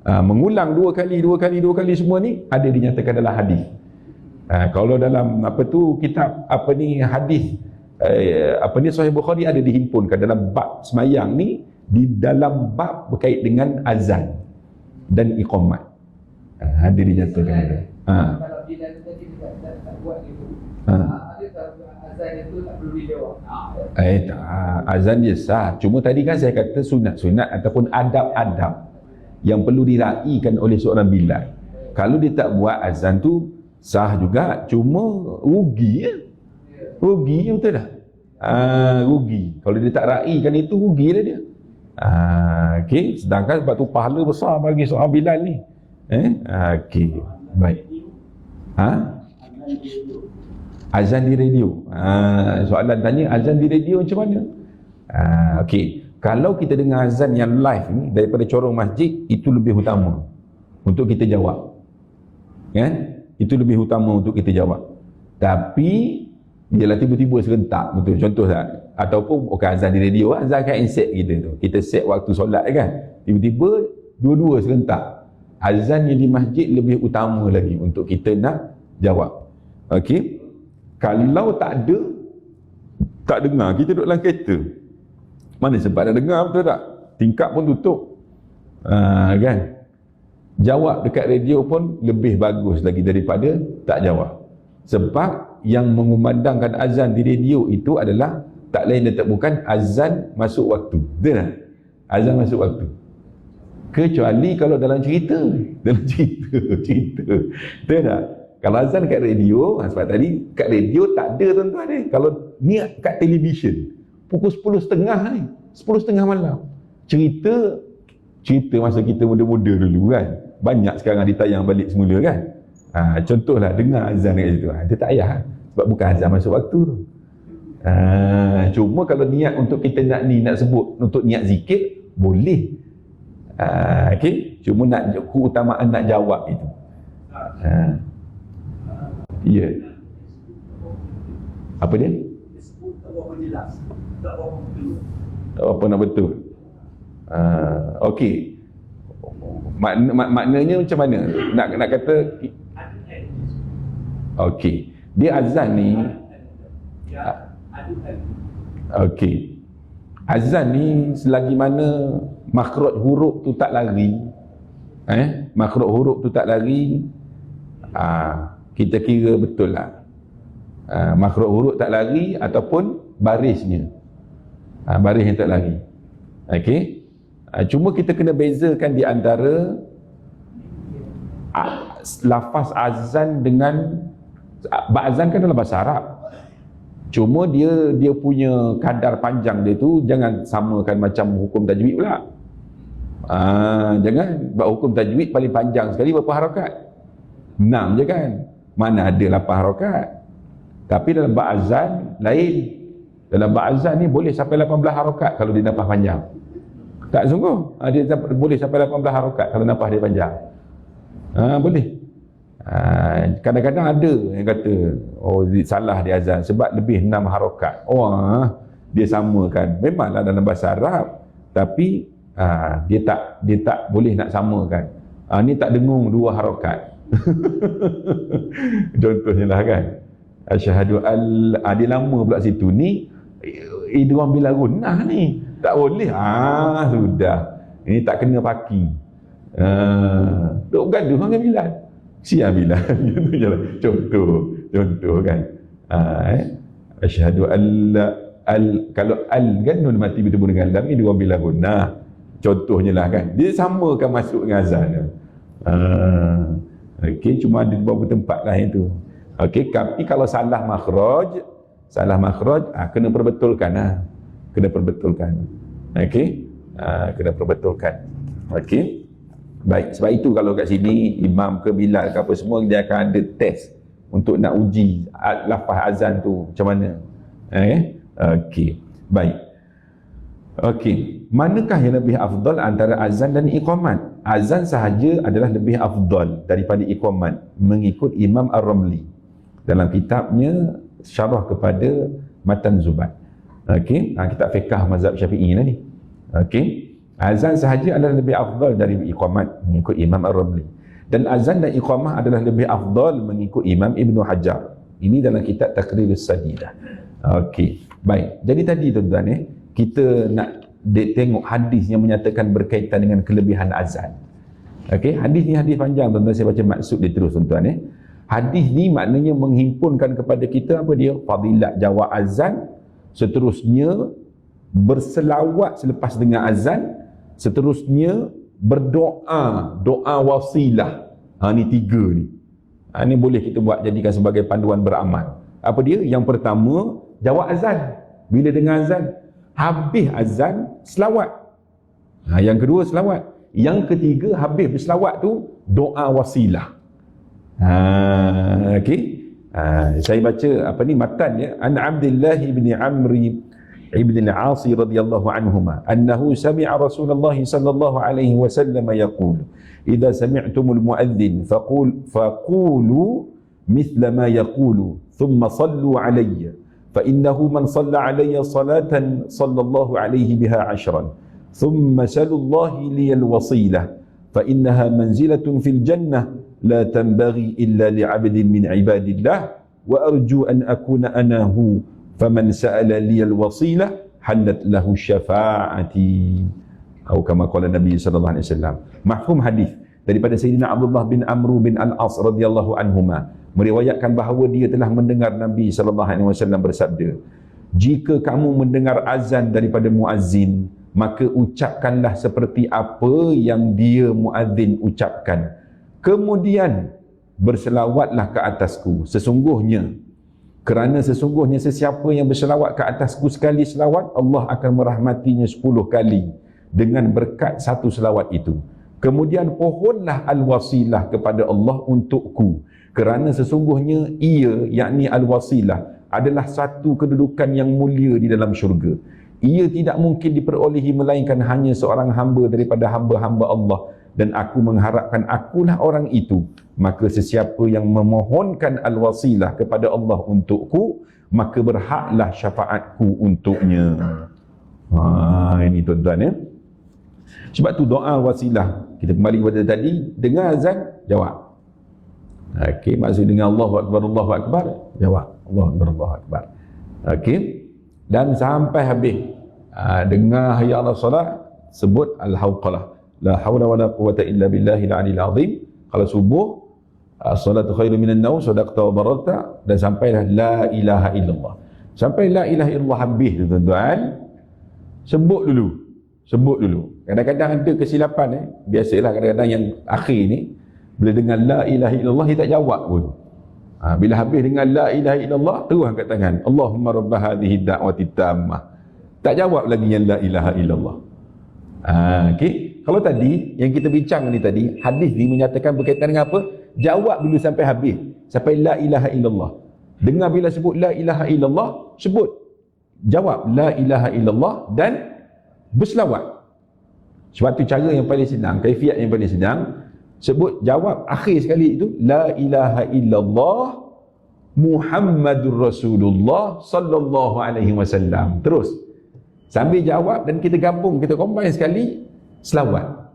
Mengulang dua kali semua ni ada dinyatakan dalam hadis. Kalau dalam kitab hadis Sahih Bukhari ada dihimpunkan dalam bab semayang ni, di dalam bab berkait dengan azan dan iqamat. Ada dinyatakan. Kalau bila tadi tak buat gitu. Azan itu tak perlu dijawab. Azan dia sah. Cuma tadi kan saya kata sunat-sunat ataupun adab-adab yang perlu diraikan oleh seorang Bilal. Kalau dia tak buat azan tu sah juga, cuma rugi betul tak? Rugi. Kalau dia tak raikan itu, rugi lah dia. Okey, sedangkan sebab tu pahala besar bagi seorang Bilal ni. Okey, baik. Azan di radio. Soalan tanya, azan di radio macam mana? Okey, kalau kita dengar azan yang live ni daripada corong masjid, itu lebih utama untuk kita jawab. Kan? Itu lebih utama untuk kita jawab. Tapi ialah tiba-tiba serentak, betul, contoh tak? Ataupun azan di radio, azan kan set kita tu, kita set waktu solat kan, tiba-tiba dua-dua serentak. Azan yang di masjid lebih utama lagi untuk kita nak jawab. Okey, kalau tak dengar, kita duduk dalam kereta, mana sempat nak dengar, betul tak? Tingkap pun tutup, kan? Jawab dekat radio pun lebih bagus lagi daripada tak jawab. Sebab yang mengumandangkan azan di radio itu adalah tak lain dan tak bukan azan masuk waktu. Betul tak? Azan masuk waktu. Kecuali kalau dalam cerita. Betul tak? Kalau azan kat radio, sebab tadi kat radio tak ada tuan-tuan ni. Kalau ni kat televisyen, pukul 10.30 ni, 10.30 malam. Cerita masa kita muda-muda dulu kan. Banyak sekarang ditayang balik semula kan. Contohlah dengar azan kat situ. Dia tak payah, sebab bukan azan masuk waktu tu. Cuma kalau niat untuk kita nak sebut untuk niat zikir, boleh. Okey, cuma nak keutamaan nak jawab itu. Ya. Apa dia? Tak apa nak betul. Okey. Maknanya macam mana? Nak kata okey. Dia azan ni okey. Azan ni selagi mana makhraj huruf tu tak lari, makhraj huruf tu tak lari, kita kira betul lah. Makhraj huruf tak lari ataupun barisnya, baris yang tak lari. Okey. Cuma kita kena bezakan di antara lafaz azan dengan azan kan dalam bahasa Arab. Cuma dia punya kadar panjang dia tu jangan samakan macam hukum tajwid pula. Jangan, sebab hukum tajwid paling panjang sekali berapa harakat? 6 je kan. Mana ada 8 harakat. Tapi dalam bab azan lain. Dalam bab azan ni boleh sampai 18 harakat kalau dia nafas panjang. Tak sungguh. Dia boleh sampai 18 harakat kalau nafas dia panjang. Boleh. Kadang-kadang ada yang kata salah dia azan sebab lebih 6 harakat. Dia samakan. Memanglah dalam bahasa Arab, tapi dia tak boleh nak samakan. Ni tak dengung 2 harakat. Contohnya lah kan, asyhadu dia lama pula situ ni, idgham bila gunnah ni tak boleh. Sudah, ini tak kena parking. Duk gaduh dengan Bilal. Siap Bilal. Contoh kan. Asyhadu an la kalau al kan nun mati bertemu dengan lam ni dua bila guna. Contohnya lah kan. Dia samakan masuk dengan azan. Okey, cuma ada beberapa tempat lah itu. Okey, tapi kalau salah makhraj, kena perbetulkan lah. Kena perbetulkan. Okey, kena perbetulkan. Okey. Baik, sebab itu kalau kat sini imam ke Bilal ke apa semua dia akan ada test untuk nak uji lafaz azan tu macam mana. Okey. Baik. Okey, manakah yang lebih afdal antara azan dan iqamat? Azan sahaja adalah lebih afdal daripada iqamat mengikut Imam Ar-Ramli dalam kitabnya syarah kepada Matan Zubat. Okey, kitab fiqh mazhab Syafi'i lah ni. Okey. Azan sahaja adalah lebih afdal dari iqamat mengikut Imam Ar-Ramli. Dan azan dan iqamah adalah lebih afdal mengikut Imam Ibn Hajar. Ini dalam kitab Taqrirus Sadidah. Okey. Baik. Jadi tadi tuan-tuan kita nak tengok hadis yang menyatakan berkaitan dengan kelebihan azan. Okey, hadis ni hadis panjang tuan-tuan, saya baca maksud dia terus tuan-tuan Hadis ni maknanya menghimpunkan kepada kita apa dia? Fadilat jawab azan, seterusnya berselawat selepas dengar azan, seterusnya berdoa, doa wasilah. Ni 3 ni. Ni boleh kita buat jadikan sebagai panduan beramal. Apa dia? Yang pertama, jawab azan. Bila dengar azan, habis azan, selawat. Yang kedua, selawat. Yang ketiga, habis berselawat tu, doa wasilah. Okey. Saya baca matan ya. An Abdullah bin Amri Ibn al-As radhiyallahu anhuma annahu sami'a Rasulullah sallallahu alaihi wasallam yaqul idza sami'tumul muadzin faqulu mithla ma yaqulu thumma sallu alayya fa innahu man shalla alayya salatan sallallahu alayhi biha 'ashran thumma salullahi liyal wasilah fa innaha manzilatun fil jannah la tanbaghi illa li'abdin min ibadillah wa arju an akuna ana hu faman sa'ala liyal wasilah halat lahu syafa'ati atau kama qala Nabi sallallahu alaihi wasallam. Mafhum hadis daripada Sayyidina Abdullah bin Amr bin Al-As radhiyallahu anhuma meriwayatkan bahawa dia telah mendengar Nabi sallallahu alaihi wasallam bersabda, jika kamu mendengar azan daripada muazzin, maka ucapkanlah seperti apa yang dia muazzin ucapkan, kemudian berselawatlah ke atasku, kerana sesungguhnya sesiapa yang berselawat ke atasku sekali selawat, Allah akan merahmatinya 10 kali dengan berkat satu selawat itu. Kemudian pohonlah al-wasilah kepada Allah untukku, kerana sesungguhnya ia, yakni al-wasilah, adalah satu kedudukan yang mulia di dalam syurga. Ia tidak mungkin diperolehi melainkan hanya seorang hamba daripada hamba-hamba Allah, dan aku mengharapkan akulah orang itu. Maka sesiapa yang memohonkan al-wasilah kepada Allah untukku, maka berhaklah syafaatku untuknya. Ini tuan-tuan Sebab tu doa wasilah, kita kembali kepada tadi, dengar azan, jawab. Okey, maksud dengar Allahu Akbar, Allahu Akbar, jawab Allahu Akbar, Allahu Akbar. Okey, dan sampai habis dengar hayya 'alas salat, sebut al-hauqalah, la haula wala quwwata illa billahil aliyil azim. Kalau subuh, as-salatu khairu minan naum, sadaqta wa bararta, dan sampailah la ilaha illallah. Sampai la ilaha illallah habis tu tuan-tuan, sebut dulu. Kadang-kadang ada kesilapan biasalah kadang-kadang yang akhir ni bila dengar la ilaha illallah dia tak jawab pun. Bila habis dengar la ilaha illallah, terus angkat tangan, Allahumma rabb hadhihi da'wati tammah. Tak jawab lagi yang la ilaha illallah. Okey, kalau tadi yang kita bincang ni tadi, hadis ni menyatakan berkaitan dengan apa? Jawab dulu sampai habis, sampai la ilaha illallah. Dengar bila sebut la ilaha illallah, sebut, jawab la ilaha illallah dan berselawat. Sebab tu cara yang paling senang, kaifiat yang paling senang, sebut, jawab akhir sekali itu la ilaha illallah Muhammadur Rasulullah sallallahu alaihi wasallam. Terus sambil jawab dan kita gabung, kita combine sekali, selawat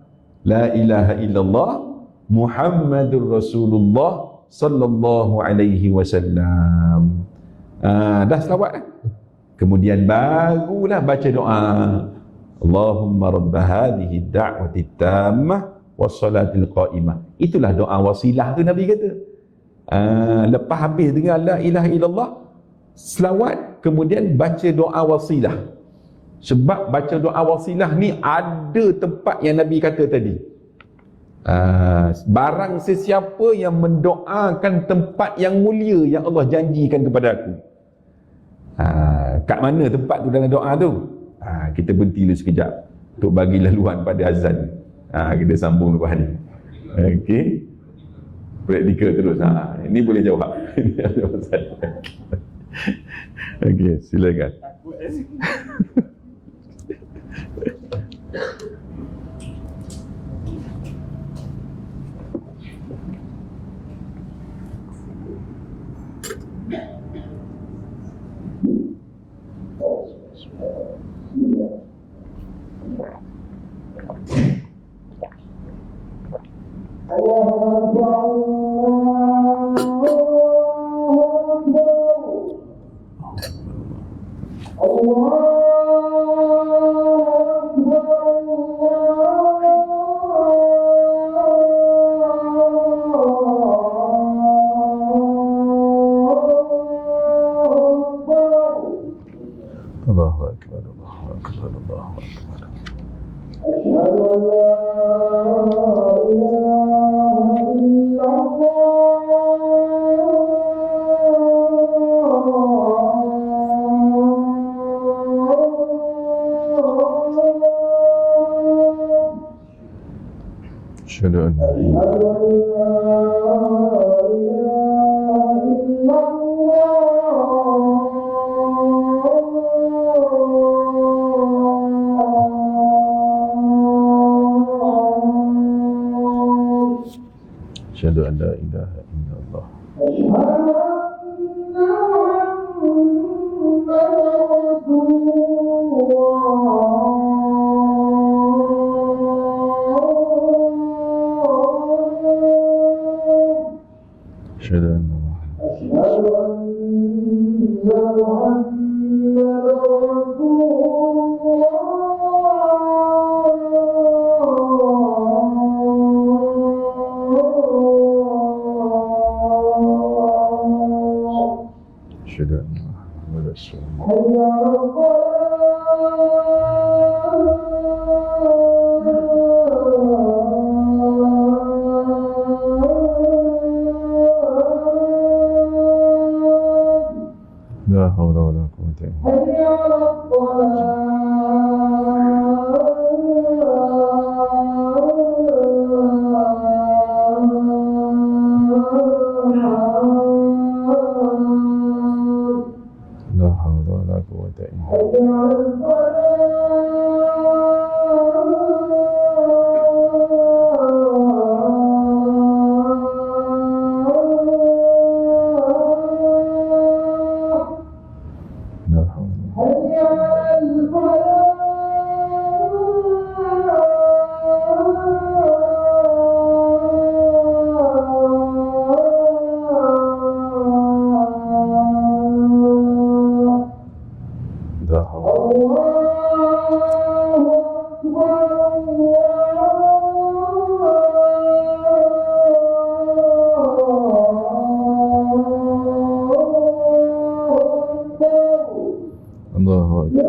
la ilaha illallah Muhammadur Rasulullah sallallahu alaihi wasallam. Dah selawat kemudian barulah baca doa, Allahumma rabb hadhihi da'wati tammah wassalatil qa'imah. Itulah doa wasilah tu Nabi kata. Lepas habis dengar la ilaha illallah, selawat, kemudian baca doa wasilah. Sebab baca doa wasilah ni ada tempat yang Nabi kata tadi. Barang sesiapa yang mendoakan tempat yang mulia yang Allah janjikan kepada aku. Kat mana tempat tu dalam doa tu? Kita berhenti dulu sekejap untuk bagi laluan pada azan. Kita sambung lepas ni. Okey. Praktikal terus. Ini boleh jawab. Okey, silakan. Allahu Akbar, Allahu Akbar, Allahu Akbar. Asyhadu an la ilaha Asyhadu an la ilaha illallah. Asyhadu anna Muhammadan Rasulullah. La hawla wa la quwwata illa La hawla wa la quwwata illa Allahu Akbar.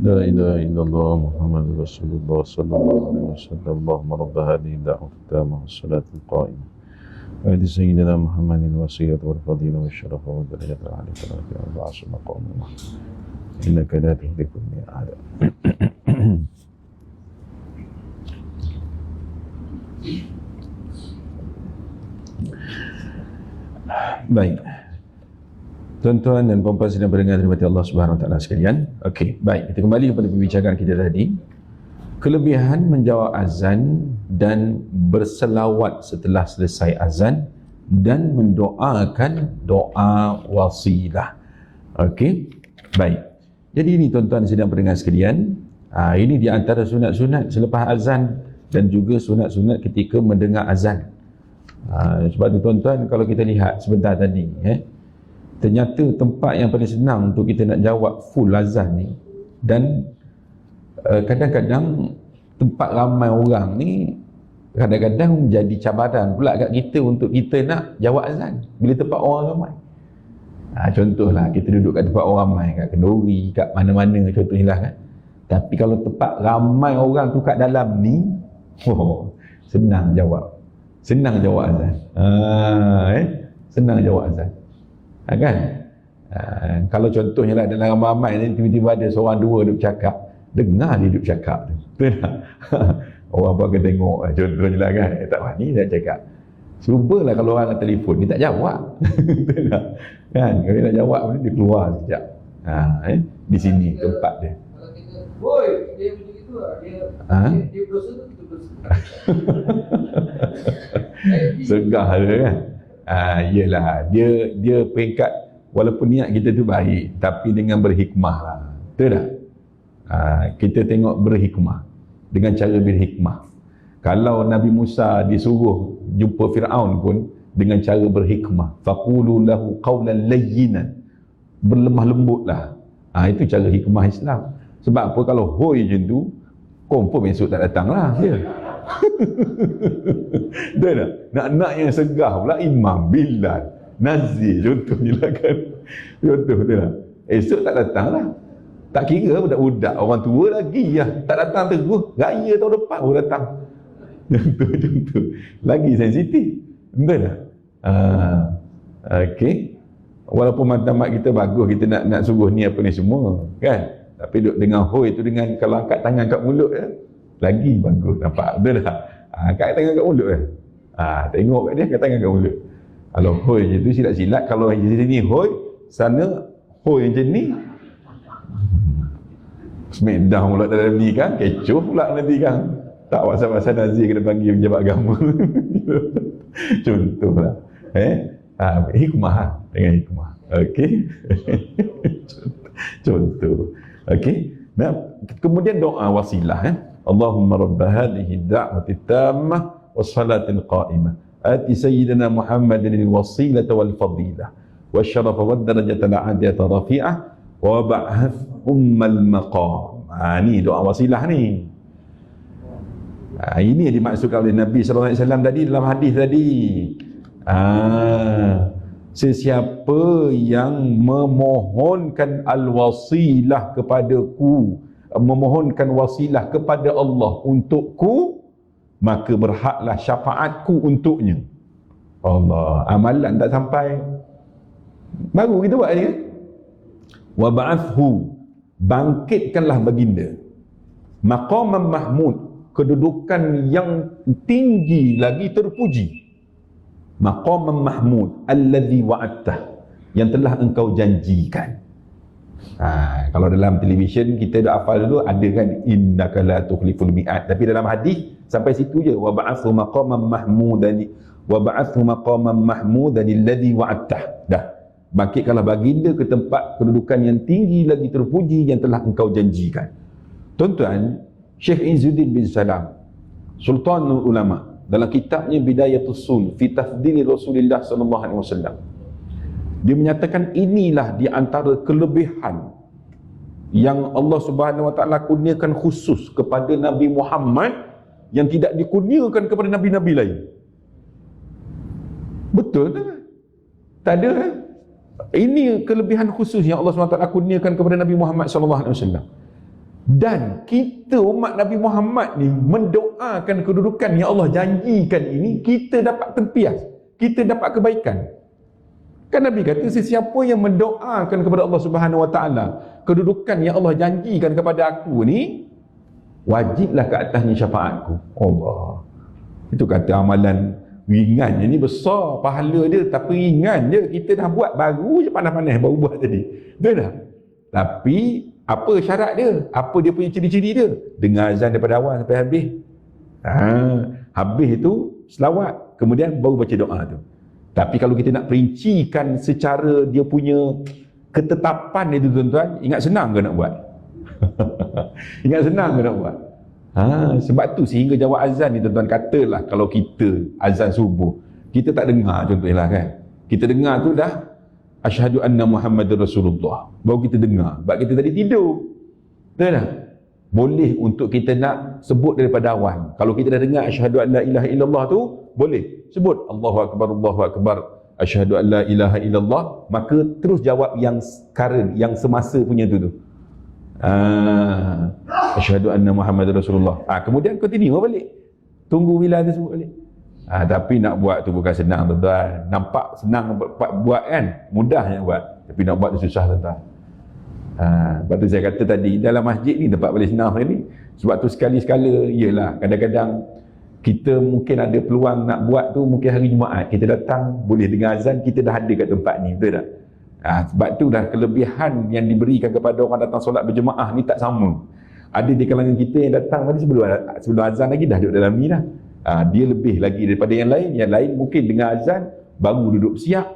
La ilaha illallah Muhammadur Rasulullah sallallahu alaihi wasallam. Allahumma rabb hadhihi ad-da'wah at-tammah was-salatu al-qa'imah. Wa ati sayyidina Muhammadin wasiyatu wal fadilah wa syarafa wa darajat al-'aliyah wa ba'su maqamah. Innaka la tuhliku al-mi'ad. Baik. Tuan-tuan dan puan-puan sedang berdengar dirahmati Allah Subhanahu wa taala sekalian. Okey, baik. Kita kembali kepada pembicaraan kita tadi. Kelebihan menjawab azan dan berselawat setelah selesai azan dan mendoakan doa wasilah. Okey. Baik. Jadi ini tuan-tuan sedang berdengar sekalian, ini di antara sunat-sunat selepas azan dan juga sunat-sunat ketika mendengar azan. Sebab tu tuan-tuan, kalau kita lihat sebentar tadi, ternyata tempat yang paling senang untuk kita nak jawab full azan ni, dan kadang-kadang tempat ramai orang ni kadang-kadang jadi cabaran pula kat kita untuk kita nak jawab azan bila tempat orang ramai. Contohlah kita duduk kat tempat orang ramai, kat kenduri, kat mana-mana contohnya kan. Tapi kalau tempat ramai orang tu kat dalam ni, senang jawab azan. Senang jawab azan. Kan? Kalau contohnya lah dalam ramai-ramai ni tiba-tiba ada seorang dua duduk cakap, dengar dia duduk cakap tu. Betul tak? Orang pun akan tengok, contohnya lah kan, tak wani nak cakap. Cubalah kalau orang nak telefon, dia tak jawab. Betul tak? Kan? Kalau dia nak jawab, dia keluar sekejap. Di sini tempat dia. Kalau kita, boy, dia macam itu lah. Dia berdosa tu, kita berdosa. Segah dia kan. Yelah, dia peringkat, walaupun niat kita tu baik, tapi dengan berhikmah lah. Betul tak? Kita tengok berhikmah, dengan cara berhikmah. Kalau Nabi Musa disuruh jumpa Fir'aun pun dengan cara berhikmah, faqulu lahu qawlan layyinan, berlemah lembutlah. Itu cara hikmah Islam. Sebab apa, kalau hoi macam tu, confirm esok tak datang lah dia. Betul tak? Nak yang segah pula Imam, Bilal, Nazir contohnya lah kan. Contoh betul tak? Esok tak datang lah. Tak kira budak-budak, orang tua lagi lah. Tak datang terus, raya tahun depan baru datang. Contoh. Lagi sensitif. Betul tak? Okey. Walaupun matlamat kita bagus, kita nak suruh ni apa ni semua, kan? Tapi duduk dengan hoi tu, dengan kalau angkat tangan kat mulut lagi bagus, nampak? Betul tak? Angkat tangan kat mulut tengok kat dia, angkat tangan kat mulut. Kalau hoi je tu silat-silat, kalau di sini hoi, sana hoi macam ni, smackdown pula dalam ni kan, kecoh pula nanti kan. Tak pasal-pasal Nazir kena panggil pejabat agama. Contohlah. Hikmah dengan hikmah. Okey. Contoh. Okey. Nah, kemudian doa wasilah. Allahumma rabb hadhihi ad-da'wati at-tammah was-salatil qa'imah. Ati sayyidina Muhammadin al-wasilata wal-fadilah wasyarafa wad-darajata al-'aliyata rafi'ah wa ba'ath ummal maqam. Ni doa wasilah ni. Ini yang dimaksudkan oleh Nabi SAW tadi dalam hadis tadi. Sesiapa yang memohonkan al-wasilah kepadaku, memohonkan wasilah kepada Allah untukku, maka berhaklah syafaatku untuknya. Allah, amalan tak sampai, baru kita buat ni kan. Wa ba'athu, bangkitkanlah baginda, maqaman mahmud, kedudukan yang tinggi lagi terpuji. Maqaman mahmud alladhi wa'adtah, yang telah engkau janjikan. Kalau dalam televisyen kita dah hafal dulu, ada kan innaka la tukhliful mi'ad, tapi dalam hadis sampai situ je. Wa ba'athu maqaman mahmudan, wa ba'athu maqaman mahmudan alladhi wa'adtah. Dah, bangkitkanlah baginda ke tempat kedudukan yang tinggi lagi terpuji yang telah engkau janjikan. Tuan-tuan, Syekh Izzuddin bin Salam, Sultanul Ulama, dalam kitabnya Bidayatus Sul fi Tafdhili Rasulillah sallallahu alaihi wasallam, dia menyatakan inilah di antara kelebihan yang Allah Subhanahu wa taala kurniakan khusus kepada Nabi Muhammad yang tidak dikurniakan kepada nabi-nabi lain. Betul tak? Tak ada kan? Ini kelebihan khusus yang Allah Subhanahu wa taala kurniakan kepada Nabi Muhammad sallallahu alaihi wasallam. Dan kita umat Nabi Muhammad ni mendoakan kedudukan yang Allah janjikan ini, kita dapat tempias, kita dapat kebaikan. Kan Nabi kata, sesiapa yang mendoakan kepada Allah Subhanahu wa taala kedudukan yang Allah janjikan kepada aku ni, wajiblah ke atasnya syafaatku. Allah. Itu kata amalan ringan, ini besar pahala dia, tapi ringan je. Kita dah buat, baru je panas-panas baru buat tadi. Betul tak? Tapi apa syarat dia? Apa dia punya ciri-ciri dia? Dengar azan daripada awal sampai habis. Habis itu selawat, kemudian baru baca doa tu. Tapi kalau kita nak perincikan secara dia punya ketetapan itu, tuan-tuan, ingat senang ke nak buat? Ingat senang ke nak buat? Sebab tu sehingga jawab azan ni, tuan-tuan, katalah kalau kita azan subuh, kita tak dengar contohnya kan. Kita dengar tu dah asyhadu anna Muhammadar Rasulullah. Baru kita dengar. Sebab kita tadi tidur. Betul tak? Boleh untuk kita nak sebut daripada awal. Kalau kita dah dengar asyhadu an la ilaha illallah tu, boleh sebut Allahu akbar, asyhadu an la ilaha illallah, maka terus jawab yang current, yang semasa punya tu. Asyhadu anna Muhammadar Rasulullah. Kemudian continue balik. Tunggu bila dia sebut balik. Tapi nak buat tu bukan senang, tuan-tuan. Nampak senang buat kan? Mudahnya buat. Tapi nak buat tu susah, tuan-tuan. Sebab tu saya kata tadi, dalam masjid ni tempat paling senang ni. Sebab tu sekali-sekala, iyalah, kadang-kadang kita mungkin ada peluang nak buat tu mungkin hari Jumaat. Kita datang, boleh dengar azan, kita dah ada kat tempat ni, betul tak? Sebab tu dah kelebihan yang diberikan kepada orang datang solat berjemaah ni tak sama. Ada di kalangan kita yang datang tadi sebelum azan lagi dah duduk dalam ni dah. Dia lebih lagi daripada yang lain. Yang lain mungkin dengar azan baru duduk siap,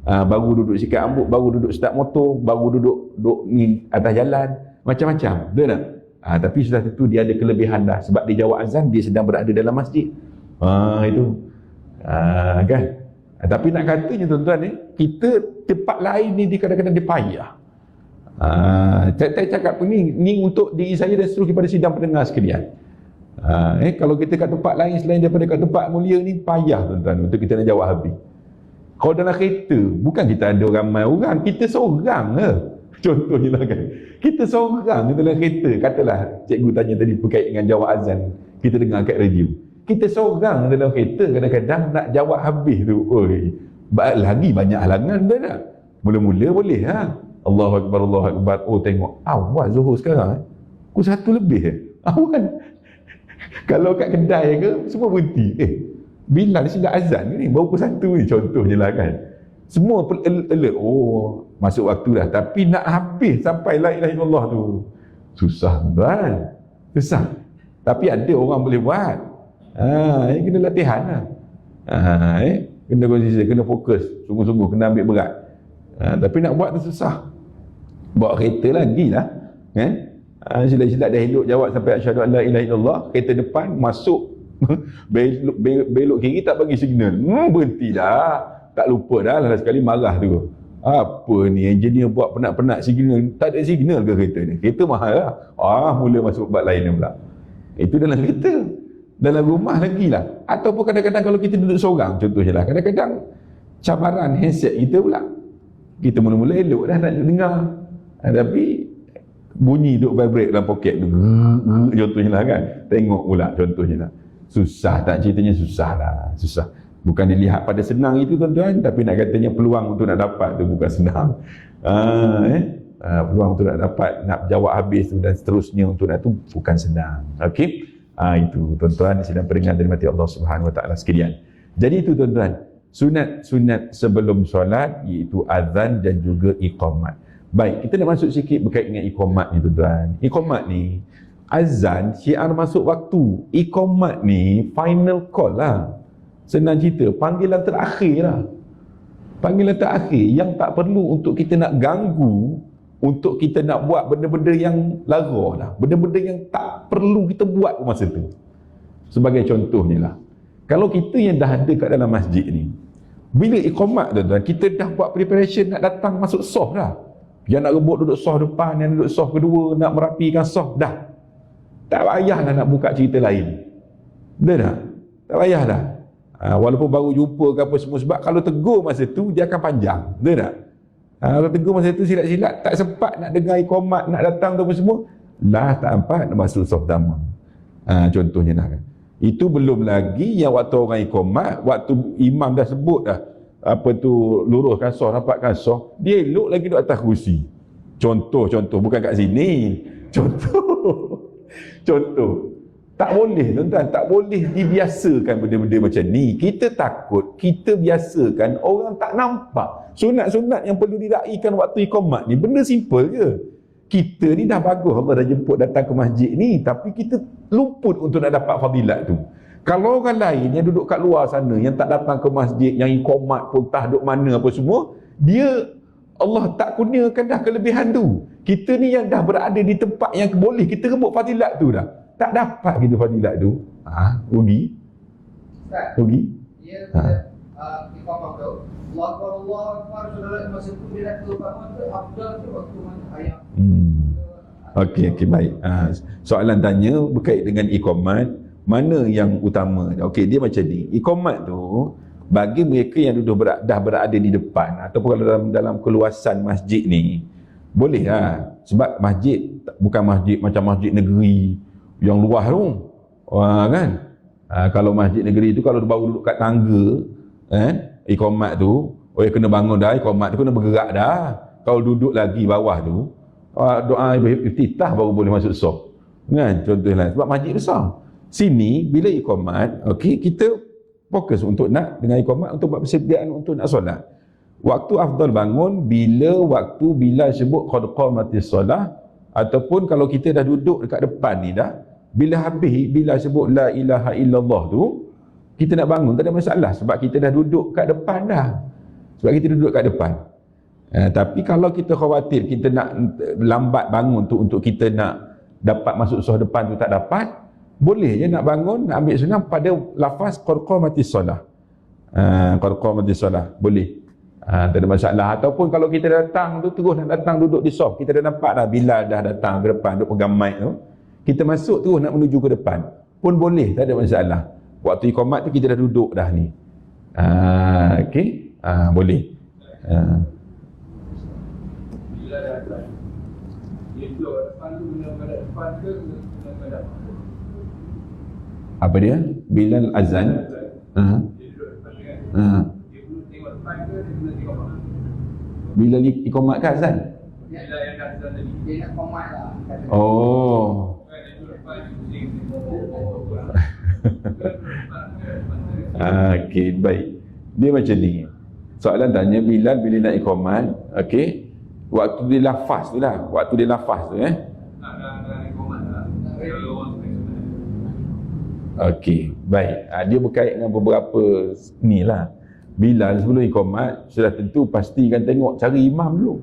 baru duduk sikat rambut, baru duduk start motor, baru duduk ni atas jalan, macam-macam, betul tak? Tapi sudah tentu dia ada kelebihan dah, sebab dia jawab azan, dia sedang berada dalam masjid. Itu kan? Tapi nak katanya tuan-tuan ni, kita tempat lain ni kadang-kadang dia payah. Saya cakap ni untuk diri saya dan seluruh kepada sidang pendengar sekalian. Kalau kita kat tempat lain selain daripada kat tempat mulia ni, payah tuan-tuan untuk kita nak jawab habis. Kalau dalam kereta, bukan kita ada ramai orang, kita seorang ke. Contohnya lah kan, kita seorang dalam kereta. Katalah cikgu tanya tadi berkait dengan jawab azan, kita dengar kat radio. Kita seorang dalam kereta, kadang-kadang nak jawab habis tu, lagi banyak halangan, betul tak? Mula-mula boleh Allahu Akbar, Allahu Akbar. Tengok, awal Zuhur sekarang pukul 1 lebih awal. Kalau kat kedai ke, semua berhenti. Bilal silap azan ni, baru pukul 1 ni, contohnya lah kan. Semua alert, masuk waktu dah. Tapi nak habis sampai la ilaha illallah tu, susah tuan. Susah. Tapi ada orang boleh buat. Ini kena latihan lah. Kena konsisten, kena fokus, sungguh-sungguh, kena ambil berat. Tapi nak buat tu susah. Bawa kereta lagi lah kan. Silap-silap dah elok jawab sampai asyhadu an la ilaha illallah, kereta depan masuk belok kiri tak bagi signal, berhenti dah, tak lupa dah lah sekali marah tu. Apa ni engineer buat penat-penat signal, tak ada signal ke kereta ni? Kereta mahal lah. Mula masuk bab lain pula. Itu dalam kereta. Dalam rumah lagi lah. Ataupun kadang-kadang kalau kita duduk seorang, contohnya lah, kadang-kadang cabaran handset kita pula, kita mula-mula elok dah nak dengar, tapi bunyi duk vibrate dalam poket tu, contohnya lah kan, tengok pula, contohnya lah. Susah tak ceritanya? Susah lah, susah. Bukan dilihat pada senang itu tuan-tuan, tapi nak katanya peluang untuk nak dapat tu bukan senang. Peluang untuk nak dapat, nak jawab habis tu dan seterusnya untuk nak tu bukan senang. Okey, itu tuan-tuan sedang peringat dari mati Allah Subhanahu Wa Taala sekalian. Jadi itu tuan-tuan, sunat-sunat sebelum solat iaitu azan dan juga iqamat. Baik, kita nak masuk sikit berkait dengan iqamat ni tuan-tuan. Iqamat ni, azan syiar masuk waktu, iqamat ni final call lah. Senang cerita, panggilan terakhir lah. Panggilan terakhir yang tak perlu untuk kita nak ganggu, untuk kita nak buat benda-benda yang lara dah, benda-benda yang tak perlu kita buat masa tu. Sebagai contohnya lah, kalau kita yang dah ada kat dalam masjid ni, bila iqamat tuan-tuan, kita dah buat preparation nak datang masuk sof dah. Yang nak rebut duduk sof depan, yang duduk sof kedua, nak merapikan sof dah. Tak payahlah nak buka cerita lain. Betul tak? Tak payah dah. Walaupun baru jumpa ke apa semua, sebab kalau tegur masa tu dia akan panjang. Betul tak? Kalau tegur masa tu silat-silat, tak sempat nak dengar iqamat, nak datang tu apa semua, dah tak sempat nak masuk sof pertama. Contohnya lah kan. Itu belum lagi yang waktu orang iqamat, waktu imam dah sebut dah apa tu, luruskan sof, rapatkan sof, dia elok lagi duduk atas kursi. Contoh, bukan kat sini. Contoh. Tak boleh tuan-tuan, tak boleh dibiasakan benda-benda macam ni. Kita takut, kita biasakan, orang tak nampak. Sunat-sunat yang perlu diraikan waktu iqamat ni, benda simple je. Kita ni dah bagus, Allah dah jemput datang ke masjid ni, tapi kita luput untuk nak dapat fadilat tu. Kalau orang lain yang duduk kat luar sana, yang tak datang ke masjid, yang iqamat pun tak duduk mana apa semua, dia, Allah tak kurniakan dah kelebihan tu. Kita ni yang dah berada di tempat yang boleh kita rebut fadilat tu dah, tak dapat kita fadilat tu. Rugi. Ustaz, Rugi. dia iqamah tu, Allah Akbar, saudara masa tu dia nak bangun tu afdal tu waktu mana ayat. Okey, baik. Soalan tanya berkait dengan iqamat, mana yang utama? Okey, dia macam ni. Iqamat tu bagi mereka yang dah berada di depan ataupun kalau dalam keluasan masjid ni boleh lah. Sebab masjid bukan masjid macam masjid negeri yang luas tu. Kan? Kalau masjid negeri tu kalau baru duduk kat tangga, iqamat tu, kena bangun dah, iqamat tu kena bergerak dah. Kalau duduk lagi bawah tu, doa iftitah baru boleh masuk saf. Kan? Contohlah sebab masjid besar. Sini bila iqamat, okey, kita fokus untuk nak dengan iqamat untuk buat persediaan untuk nak solat. Waktu afdal bangun bila sebut qad qamatis solah, ataupun kalau kita dah duduk dekat depan ni dah, bila sebut la ilaha illallah tu, kita nak bangun tak ada masalah sebab kita dah duduk kat depan dah. Sebab kita duduk kat depan. Tapi kalau kita khawatir kita nak lambat bangun tu untuk kita nak dapat masuk saf depan tu tak dapat, boleh je nak bangun, nak ambil sunat pada lafaz qad qamatis solah. Qad qamatis solah, boleh. Tak ada masalah. Ataupun kalau kita datang tu, terus nak datang duduk di saf, kita dah nampak dah Bilal dah datang ke depan, duduk pegang mic tu, kita masuk terus nak menuju ke depan pun boleh, tak ada masalah. Waktu iqamat tu kita dah duduk dah ni. Okey, boleh. Bila dah datang, dia duduk depan tu guna pada depan ke guna pada apa dia? Bilal azan. dia duduk depan kan? Dia guna tengok depan ke dia guna tengok bawah? Bila iqamat ke azan? Bila yang dah azan tadi, dia nak komat lah. Oh. Dia duduk depan, dia pusing. Okey, baik. Dia macam ni. Soalan tanya Bilal bila nak iqamat, okey. Waktu dia lafaz tu lah, waktu dia lafaz tu Nak komat lah. Okey, baik. Dia berkait dengan beberapa ni lah. Bilal sebelum iqamat sudah tentu pastikan tengok cari imam dulu.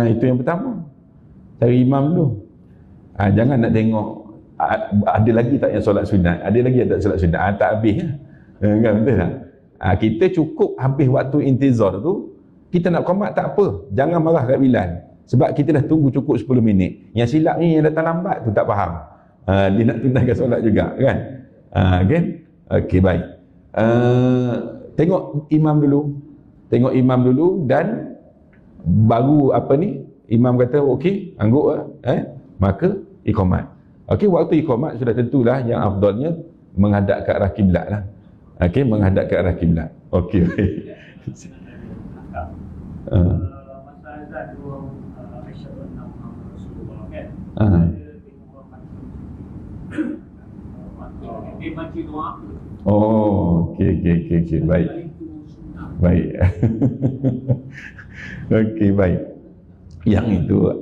Itu yang pertama. Cari imam dulu. Jangan nak tengok ada lagi tak yang solat sunat, ada lagi yang tak solat sunat, tak habis lah. Kan, betul tak? Kita cukup habis waktu intizar tu, kita nak qomat tak apa, jangan marah kat Bilal sebab kita dah tunggu cukup 10 minit. Yang silap ni yang datang lambat tu tak faham, dia nak tunaikan solat juga kan. Kan? Okey, baik. Tengok imam dulu dan baru imam kata okey, angguk maka iqamat. Okey, waktu iqamat sudah tentulah yang afdalnya menghadap ke arah kiblat lah. Okey, menghadap ke arah kiblat. Okey, baik. Masa azan tu Aisyah pernah Rasulullah kan. Dia baca doa. Oh, okey, baik. Baik. Okey, baik. Yang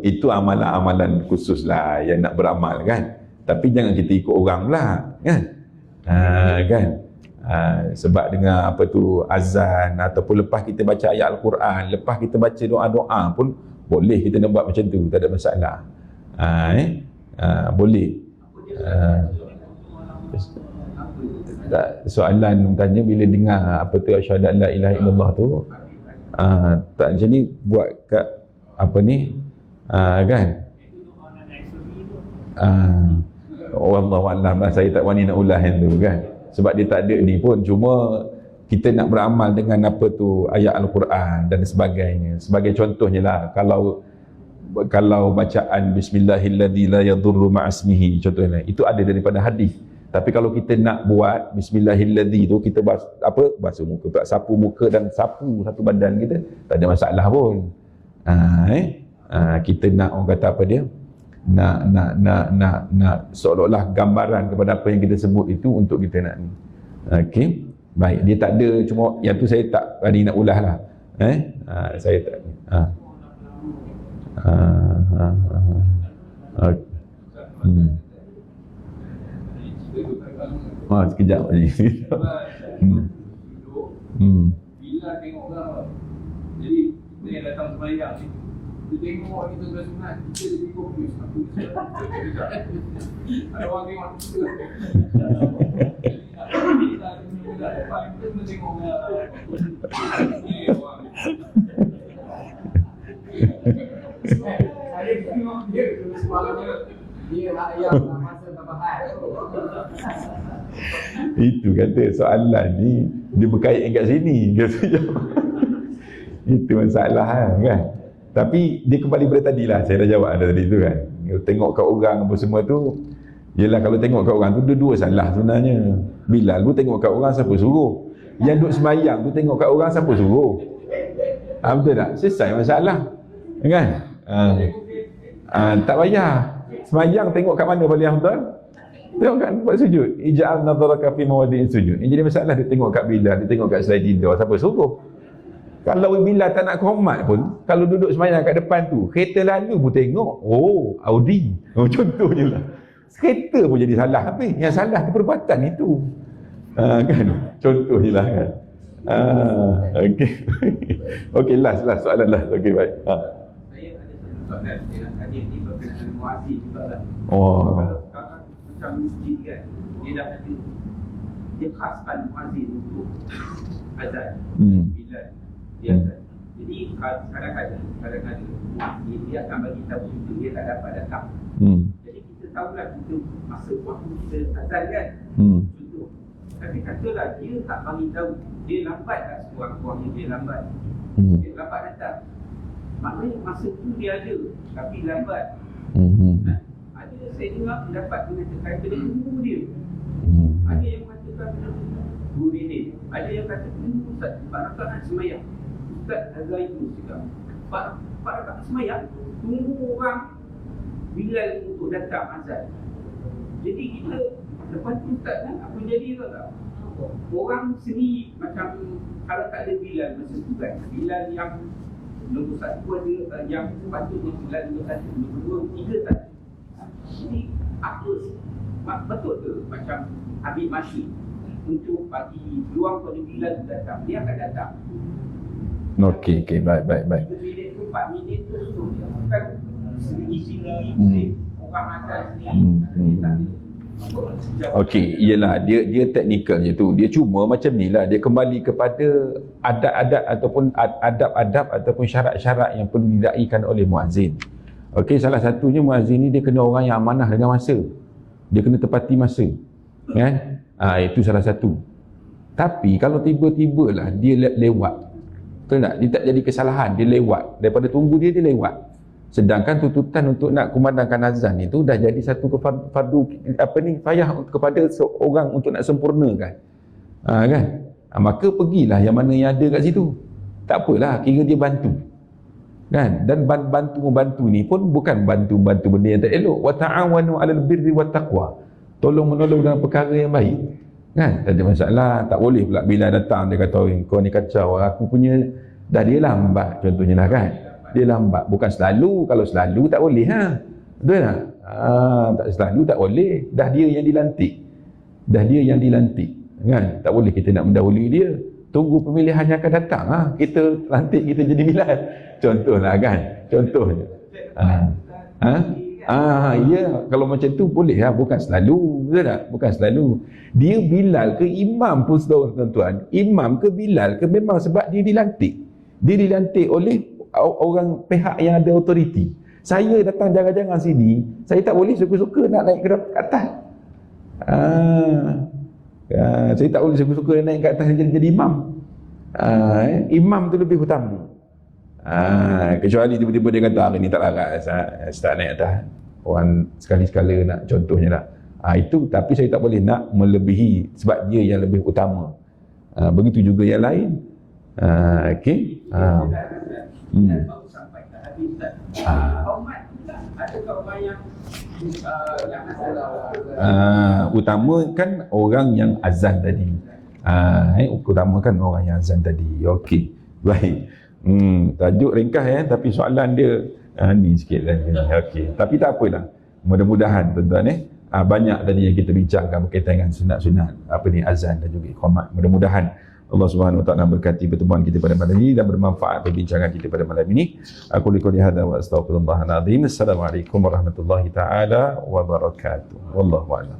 itu amalan-amalan khusus lah yang nak beramal kan. Tapi jangan kita ikut orang pula kan. Kan. Sebab dengan azan ataupun lepas kita baca ayat Al-Quran, lepas kita baca doa-doa pun boleh kita nak buat macam tu, tak ada masalah. Boleh. Soalan tanya bila dengar asyhadu an la ilaha illallah tu, tak macam ni buat kat kan. Wallahu a'lam, saya tak wani nak ulah yang tu kan. Sebab dia tak ada ni pun, cuma kita nak beramal dengan ayat Al-Quran dan sebagainya. Sebagai contohnya lah, kalau bacaan bismillahilladzi la yadurru ma'asmihi contohnya, itu ada daripada hadis. Tapi kalau kita nak buat bismillahilladzi tu, kita basuh muka, sapu muka dan sapu satu badan kita, tak ada masalah pun. Kita nak orang kata nak seolah-olah gambaran kepada apa yang kita sebut itu untuk kita nak ni. Okey, baik. Dia tak ada, cuma yang tu saya tak berani nak ulah lah. Saya tak sekejap lagi. Bila tengok orang, jadi dia datang sembahyang ni, dia tengok kita dah sunat, kita jadi confused. Ada orang tengok kita. Paling penting tengok saya tengok dia semalam dia nak ayam masa tambahan. Itu kata soalan ni dia berkait kat sini. Itu masalah kan. Tapi dia kembali pada tadi lah, saya dah jawab dah tadi tu kan. Tengok kat orang apa semua tu, yelah kalau tengok kat orang tu dua-dua salah sebenarnya. Bilal pun tengok kat orang siapa suruh. Yang duduk semayang tu tengok kat orang siapa suruh. Betul tak? Selesai masalah. Kan? Tak payah. Semayang tengok kat mana paling afdal? Tengok kat tempat sujud. Ija'al nadharaka fi mawadi'in sujud. Yang jadi masalah dia tengok kat Bilal, dia tengok kat slide tidur, siapa suruh? Kalau Bilal tak nak hormat pun, kalau duduk semayang kat depan tu, kereta lalu pun tengok, oh, Audi. Contohnya lah. Kereta pun jadi salah habis. Yang salah tu perbuatan itu. Kan? Contohnya lah kan. Okey. Okey, last soalan last. Okey, baik. Saya ada satu soalan yang hadir ni berkenaan muazzin juga lah. Oh. Kalau macam masjid kan, dia dah ada, dia khaskan muazzin untuk azan. Bila dia azan. Jadi kadang-kadang dia akan bagi tahu itu dia tak dapat datang. Jadi kita tahulah kita masa waktu kita azan kan. Contoh. Tapi katalah dia tak bagi tahu, dia lambat tak sekurang-kurangnya dia lambat. Dia lambat datang. Maknanya masa tu dia ada tapi lambat. Ada saya dengar pendapat mengatakan kena tunggu dia. Ada yang mengatakan kena tunggu 2 minit. Ada yang kata tunggu Ustaz 4 rakaat semayang. Ustaz Azhar itu cakap 4 rakaat semayang, tunggu orang Bilal untuk datang azan. Jadi kita lepas tu Ustaz kan apa jadi tu tak? Orang sendiri macam kalau tak ada Bilal masa tu kan, Bilal yang nombor 1 ada, yang sepatutnya Bilal nombor 1, nombor 2, 3 tak. Jadi apa betul ke macam Habib Masjid untuk bagi peluang pada Bilal datang, dia akan datang. Okey, baik. 3 minit ke 4 minit tu bukan sendiri orang atas ni. Okey, iyalah dia teknikal je tu. Dia cuma macam ni lah, dia kembali kepada adab-adab ataupun adab-adab ataupun syarat-syarat yang perlu didaikan oleh muazzin. Okey, salah satunya muazzin ni dia kena orang yang amanah dengan masa. Dia kena tepati masa. Kan? Itu salah satu. Tapi kalau tiba-tibalah dia lewat, betul tak? Dia tak jadi kesalahan, dia lewat. Daripada tunggu dia lewat. Sedangkan tuntutan untuk nak kumandangkan azan itu dah jadi satu fardu payah kepada seorang untuk nak sempurnakan. Kan? Maka pergilah yang mana yang ada kat situ. Tak apalah, kira dia bantu. Kan? Dan bantu ni pun bukan bantu benda yang tak elok. Wa ta'awanu 'alal birri wat taqwa. Tolong menolong dalam perkara yang baik. Kan? Tak ada masalah. Tak boleh pula bila datang dia kata kau ni kacau, aku punya dah dia lambat contohnya lah kan. Dia lambat, bukan selalu. Kalau selalu tak boleh betul tak? Tak selalu tak boleh. Dah dia yang dilantik kan? Tak boleh kita nak mendahului dia. Tunggu pemilihan yang akan datang kita lantik, kita jadi Bilal contohlah kan, contohnya ya, kalau macam tu boleh bukan selalu, betul tak? Bukan selalu. Dia Bilal ke imam pun tuan-tuan, imam ke Bilal ke memang sebab dia dilantik oleh orang pihak yang ada autoriti. Saya datang jangan-jangan sini, saya tak boleh suka-suka nak naik ke atas. Saya tak boleh suka-suka naik ke atas jadi imam. Imam tu lebih utama. Kecuali tiba-tiba dia kata hari ni tak larat start naik atas. Orang sekali-sekala nak contohnya lah. Itu tapi saya tak boleh nak melebihi sebab dia yang lebih utama. Begitu juga yang lain. Okey. Baru sampai ke habis Ustaz. Hormat adakah orang yang utama kan orang yang azan tadi. Utamakan orang yang azan tadi. Okey. Baik. Tajuk ringkas tapi soalan dia ni sikit lagi. Okey. Tapi tak apalah. Mudah-mudahan tuan-tuan banyak tadi yang kita bincangkan berkaitan dengan sunat-sunat azan dan juga iqamat. Mudah-mudahan Allah Subhanahu Wa Taala berkati pertemuan kita pada malam ini dan bermanfaat perbincangan kita pada malam ini. Aku liquli hadza wa astaghfirullahal azim. Assalamualaikum warahmatullahi taala wabarakatuh. Wallahu a'lam.